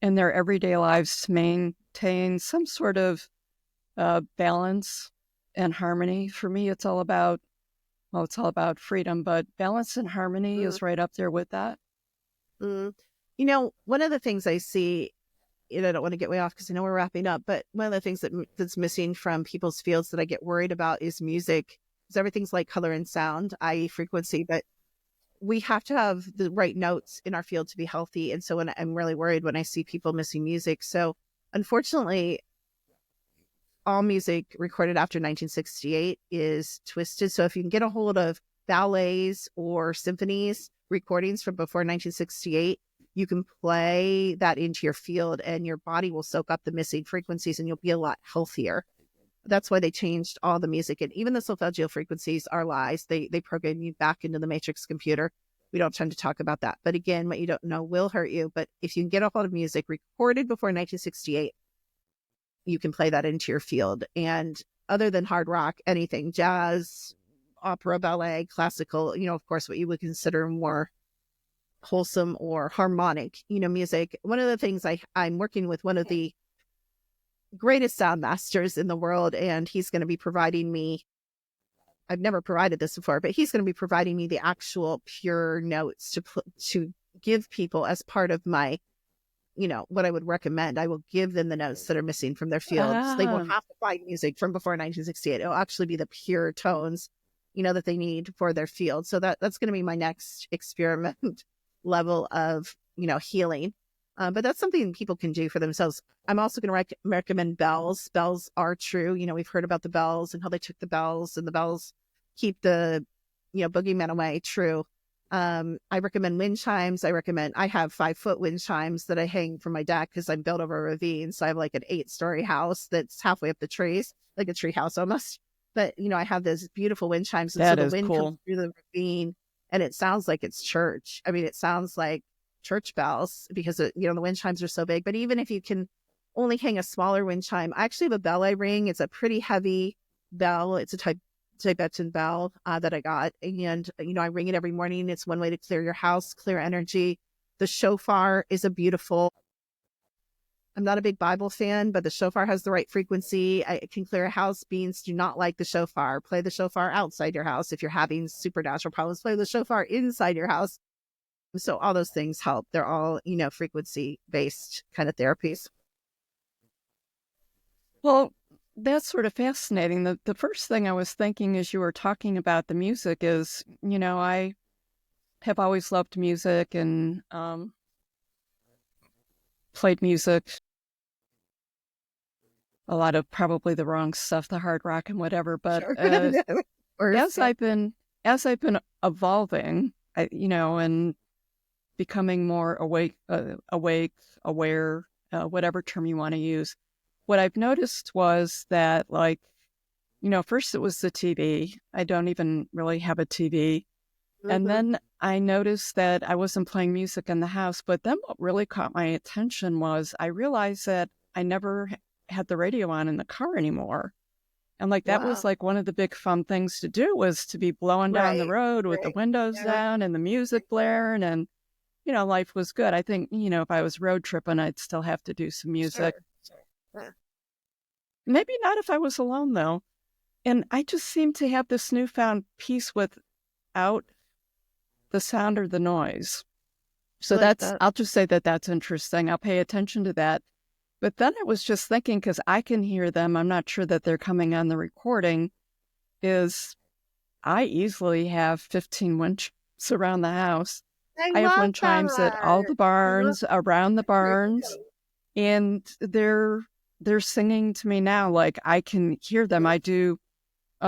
in their everyday lives to maintain some sort of balance and harmony? For me, it's all about freedom, but balance and harmony is right up there with that. One of the things I see, and I don't want to get way off because I know we're wrapping up, but one of the things that's missing from people's fields that I get worried about is music, because everything's like color and sound, i.e. frequency, but we have to have the right notes in our field to be healthy. And so when I'm really worried when I see people missing music. So unfortunately, all music recorded after 1968 is twisted. So if you can get a hold of ballets or symphonies, recordings from before 1968, you can play that into your field and your body will soak up the missing frequencies and you'll be a lot healthier. That's why they changed all the music. And even the solfeggio frequencies are lies. They program you back into the matrix computer. We don't tend to talk about that. But again, what you don't know will hurt you. But if you can get a hold of music recorded before 1968, you can play that into your field. And other than hard rock, anything, jazz, opera, ballet, classical, of course, what you would consider more wholesome or harmonic, music. One of the things I'm working with one of the greatest sound masters in the world, and he's going to be providing me, I've never provided this before, but he's going to be providing me the actual pure notes to give people as part of my, what I would recommend. I will give them the notes that are missing from their fields. They won't have to find music from before 1968. It'll actually be the pure tones, that they need for their field. So that's going to be my next experiment level of, healing. But that's something people can do for themselves. I'm also going to recommend bells. Bells are true. We've heard about the bells and how they took the bells, and the bells keep the, boogeyman away. True. I recommend wind chimes. I have 5-foot wind chimes that I hang from my deck because I'm built over a ravine. So I have like an 8-story house that's halfway up the trees, like a tree house almost. But, I have those beautiful wind chimes. And so That the is wind comes cool. through the ravine and it sounds like it's church. I mean, it sounds like church bells because, the wind chimes are so big. But even if you can only hang a smaller wind chime, I actually have a bell I ring. It's a pretty heavy bell. It's a Tibetan bell that I got. And, I ring it every morning. It's one way to clear your house, clear energy. The shofar is I'm not a big Bible fan, but the shofar has the right frequency. It can clear a house. Beings do not like the shofar. Play the shofar outside your house. If you're having supernatural problems, play the shofar inside your house. So all those things help. They're all, frequency based kind of therapies. Well, that's sort of fascinating. The first thing I was thinking as you were talking about the music is, I have always loved music and played music, a lot of probably the wrong stuff, the hard rock and whatever. But Sure. as I've been evolving, and becoming more awake, aware, whatever term you want to use, what I've noticed was that, first it was the TV. I don't even really have a TV. Mm-hmm. And then I noticed that I wasn't playing music in the house. But then what really caught my attention was I realized that I never had the radio on in the car anymore. And that was one of the big fun things to do, was to be blowing down the road with the windows down and the music blaring, and life was good. I think, if I was road tripping, I'd still have to do some music. Sure. Yeah. Maybe not if I was alone, though. And I just seem to have this newfound peace without the sound or the noise. So I'll just say that that's interesting. I'll pay attention to that. But then I was just thinking, because I can hear them, I'm not sure that they're coming on the recording, is I easily have 15 wind chimes around the house. I have wind chimes at all the barns, around the barns, and they're singing to me now. I can hear them. I do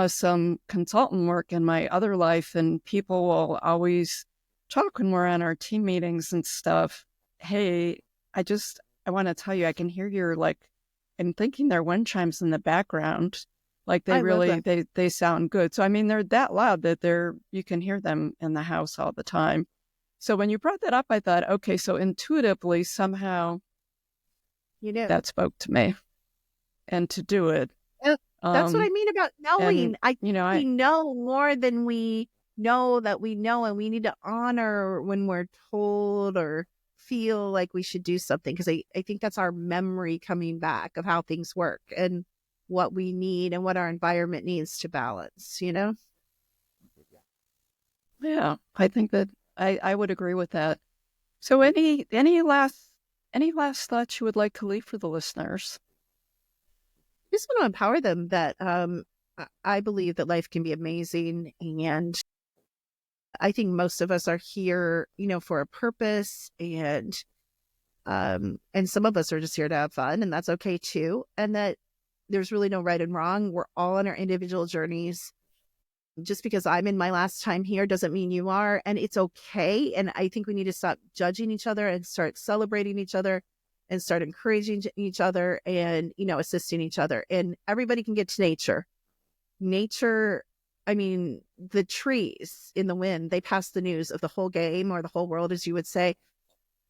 some consultant work in my other life, and people will always talk when we're on our team meetings and stuff. Hey, I want to tell you, I can hear your, I'm thinking they're wind chimes in the background. They sound good. So, I mean, they're that loud that you can hear them in the house all the time. So when you brought that up, I thought, okay, so intuitively, somehow that spoke to me, and to do it. That's what I mean about knowing. We know more than we know that we know, and we need to honor when we're told or feel like we should do something, because I think that's our memory coming back of how things work and what we need and what our environment needs to balance, Yeah, I think that I would agree with that. So any last thoughts you would like to leave for the listeners? Just want to empower them that I believe that life can be amazing, and I think most of us are here, for a purpose, and some of us are just here to have fun, and that's okay too. And that there's really no right and wrong. We're all on our individual journeys. Just because I'm in my last time here doesn't mean you are, and it's okay. And I think we need to stop judging each other and start celebrating each other and start encouraging each other and, assisting each other. And everybody can get to nature. Nature, I mean, the trees in the wind, they pass the news of the whole game, or the whole world, as you would say,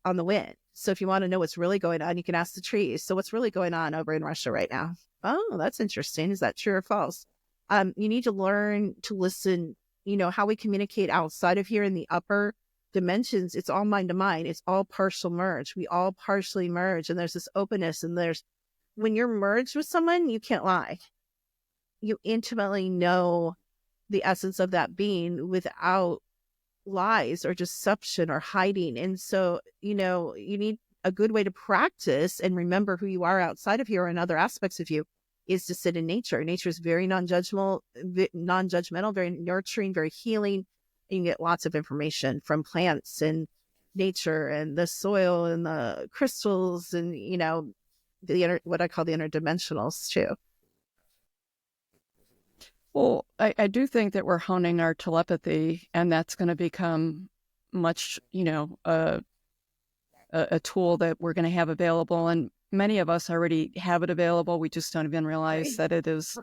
on the wind. So if you want to know what's really going on, you can ask the trees. So what's really going on over in Russia right now? Oh, that's interesting. Is that true or false? You need to learn to listen, how we communicate outside of here in the upper dimensions. It's all mind to mind. It's all partial merge. We all partially merge. And there's this openness, and when you're merged with someone, you can't lie. You intimately know the essence of that being without lies or deception or hiding. And so, you need a good way to practice and remember who you are outside of here and other aspects of you is to sit in nature. Nature is very non-judgmental, very nurturing, very healing. You can get lots of information from plants and nature and the soil and the crystals and, what I call the interdimensionals too. Well, I do think that we're honing our telepathy, and that's going to become much, a tool that we're going to have available. And many of us already have it available. We just don't even realize that it is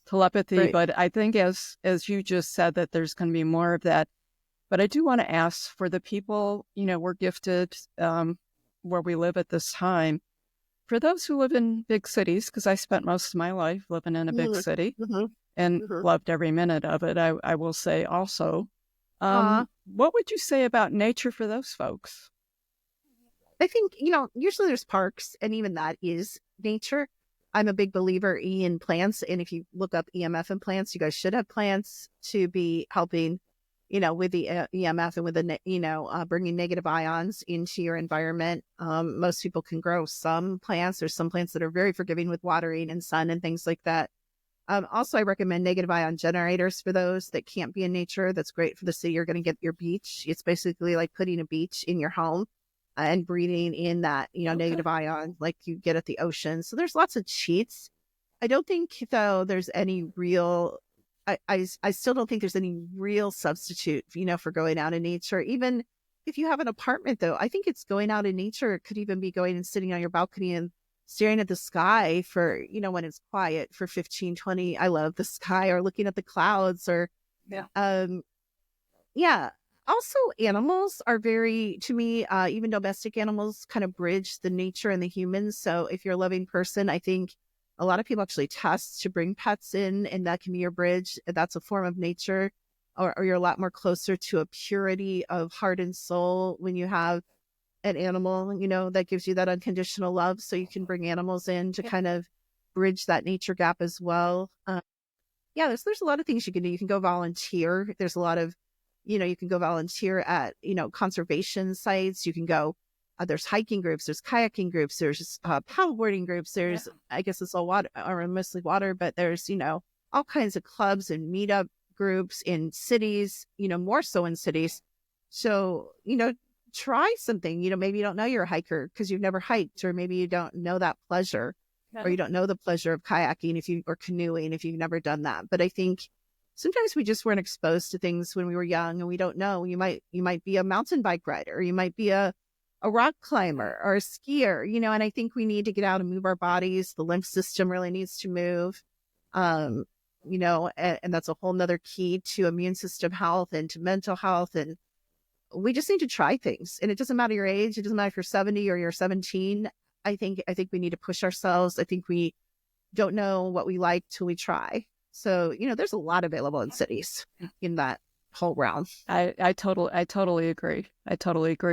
telepathy. Right. But I think as you just said, that there's going to be more of that. But I do want to ask for the people, we're gifted where we live at this time. For those who live in big cities, because I spent most of my life living in a big city and loved every minute of it, I will say also. What would you say about nature for those folks? I think, usually there's parks, and even that is nature. I'm a big believer in plants. And if you look up EMF and plants, you guys should have plants to be helping, with the EMF and with the, bringing negative ions into your environment. Most people can grow some plants. There's some plants that are very forgiving with watering and sun and things like that. Also, I recommend negative ion generators for those that can't be in nature. That's great for the city. You're going to get your beach. It's basically like putting a beach in your home and breathing in that, negative ion like you get at the ocean. So there's lots of cheats. I don't think, though, there's any real, I still don't think there's any real substitute, for going out in nature. Even if you have an apartment, though, I think it's going out in nature. It could even be going and sitting on your balcony and staring at the sky for, when it's quiet for 15, 20. I love the sky, or looking at the clouds, or, Also, animals are to me, even domestic animals kind of bridge the nature and the humans. So if you're a loving person, I think a lot of people actually test to bring pets in, and that can be your bridge. That's a form of nature, or you're a lot more closer to a purity of heart and soul when you have an animal, that gives you that unconditional love. So you can bring animals in to kind of bridge that nature gap as well. There's a lot of things you can do. You can go volunteer. There's a lot of, you can go volunteer at, conservation sites. You can go, there's hiking groups, there's kayaking groups, there's paddleboarding groups. There's, I guess it's all water, or mostly water, but there's, all kinds of clubs and meetup groups in cities, more so in cities. So, try something. Maybe you don't know you're a hiker because you've never hiked, or maybe you don't know that pleasure, or you don't know the pleasure of kayaking or canoeing if you've never done that. But I think sometimes we just weren't exposed to things when we were young, and we don't know. You might be a mountain bike rider, or you might be a rock climber or a skier, and I think we need to get out and move our bodies. The lymph system really needs to move, and that's a whole nother key to immune system health and to mental health. And we just need to try things. And it doesn't matter your age. It doesn't matter if you're 70 or you're 17. I think we need to push ourselves. I think we don't know what we like till we try. So, there's a lot available in cities in that whole realm. I totally agree.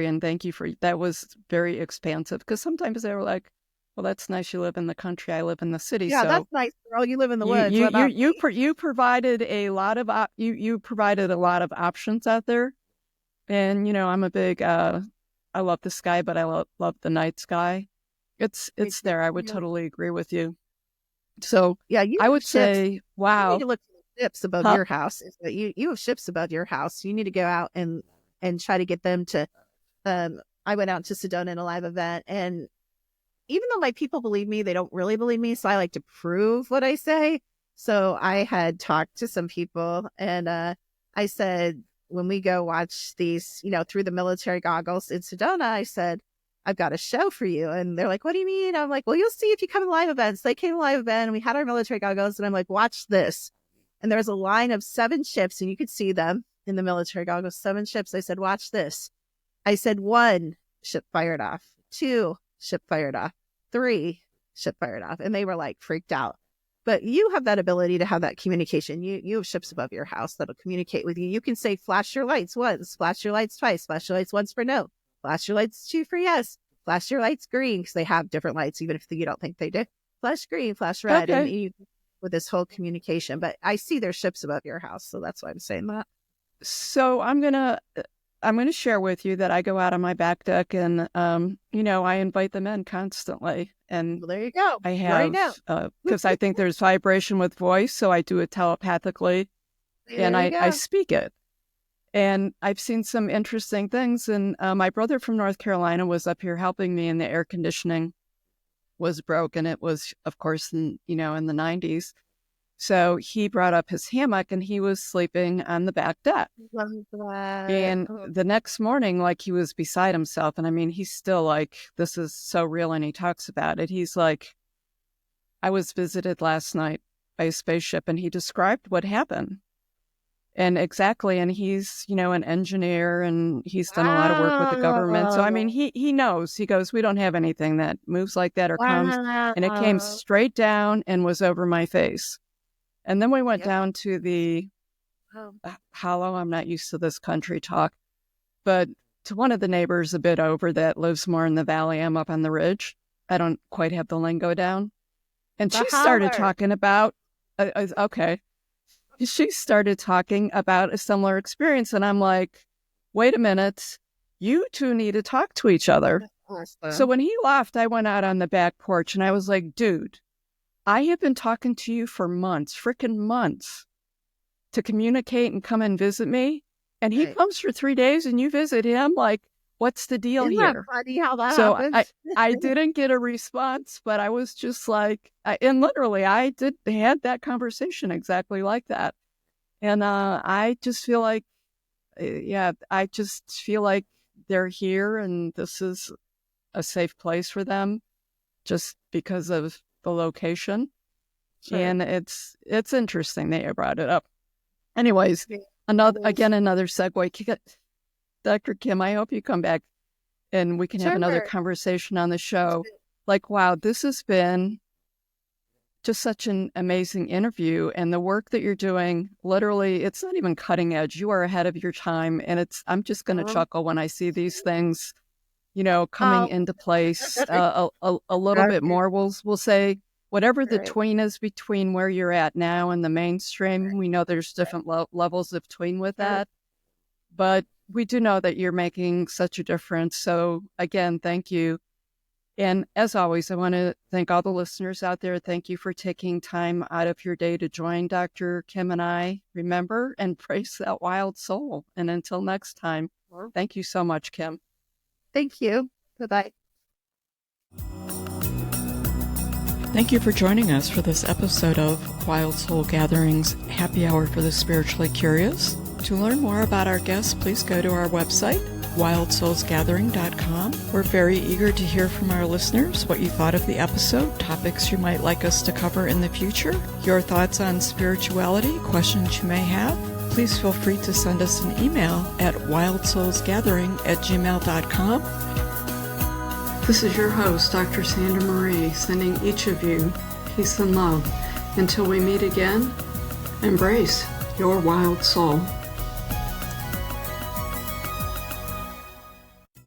And thank you for that. Was very expansive, because sometimes they were like, well, that's nice. You live in the country. I live in the city. Yeah, so that's nice, girl. You live in the woods. You provided a lot of you provided a lot of options out there. And, I'm a big, I love the sky, but I love the night sky. It's there. I would totally agree with you. So I would say, wow. You need to look for the ships above your house. You have ships above your house. You need to go out and try to get them to, I went out to Sedona in a live event, and even though my people believe me, they don't really believe me. So I like to prove what I say. So I had talked to some people, and I said, when we go watch these, through the military goggles in Sedona, I said, I've got a show for you. And they're like, what do you mean? I'm like, well, you'll see if you come to live events. They came to live event, and we had our military goggles, and I'm like, watch this. And there was a line of 7 ships, and you could see them in the military goggles, 7 ships. I said, watch this. I said, 1 ship fired off, 2 ship fired off, 3 ship fired off. And they were like freaked out. But you have that ability to have that communication. You have ships above your house that'll communicate with you. You can say, flash your lights once, flash your lights twice, flash your lights once for no, flash your lights 2 for yes, flash your lights green, because they have different lights, even if you don't think they do. Flash green, flash red, and you, with this whole communication. But I see there's ships above your house, so that's why I'm saying that. So I'm gonna share with you that I go out on my back deck, and I invite them in constantly. And well, there you go. I have because I think there's vibration with voice, so I do it telepathically, and I speak it. And I've seen some interesting things. And my brother from North Carolina was up here helping me, and the air conditioning was broken. It was, of course, in the 90s. So he brought up his hammock and he was sleeping on the back deck. Love that. And Oh, the next morning, like, he was beside himself. And I mean, he's still like, this is so real. And he talks about it. He's like, I was visited last night by a spaceship, and he described what happened. And exactly. And he's, an engineer, and he's done a lot of work with the government. So, I mean, he knows. He goes, we don't have anything that moves like that or comes. And it came straight down and was over my face. And then we went down to the hollow. I'm not used to this country talk, but to one of the neighbors a bit over that lives more in the valley. I'm up on the ridge. I don't quite have the lingo down. And she started talking about, she started talking about a similar experience. And I'm like, wait a minute, you two need to talk to each other. awesome. So when he left, I went out on the back porch and I was like, dude, I have been talking to you for months, freaking months, to communicate and come and visit me. And he Right. comes for 3 days and you visit him. Like, what's the deal Isn't that here? funny how that So happens? I didn't get a response, but I was just like, and literally I had that conversation exactly like that. And I just feel like, I just feel like they're here and this is a safe place for them just because of the location. Sure. And it's interesting that you brought it up. Anyways, Yeah, another it is. segue. Dr. Kim, I hope you come back and we can have another Sure. conversation on the show. Like, wow, this has been just such an amazing interview, and the work that you're doing, literally, it's not even cutting edge. You are ahead of your time, and I'm just going to chuckle when I see these things, coming into place a little bit more. We'll say whatever the Right. tween is between where you're at now and the mainstream. We know there's different levels of tween with that, but we do know that you're making such a difference. So again, thank you. And as always, I want to thank all the listeners out there. Thank you for taking time out of your day to join Dr. Kim and I. Remember, embrace that wild soul. And until next time, thank you so much, Kim. Thank you. Bye-bye. Thank you for joining us for this episode of Wild Soul Gatherings Happy Hour for the Spiritually Curious. To learn more about our guests, please go to our website, wildsoulsgathering.com. We're very eager to hear from our listeners what you thought of the episode, topics you might like us to cover in the future, your thoughts on spirituality, questions you may have. Please feel free to send us an email at wildsoulsgathering@gmail.com. This is your host, Dr. Sandra Marie, sending each of you peace and love. Until we meet again, embrace your wild soul.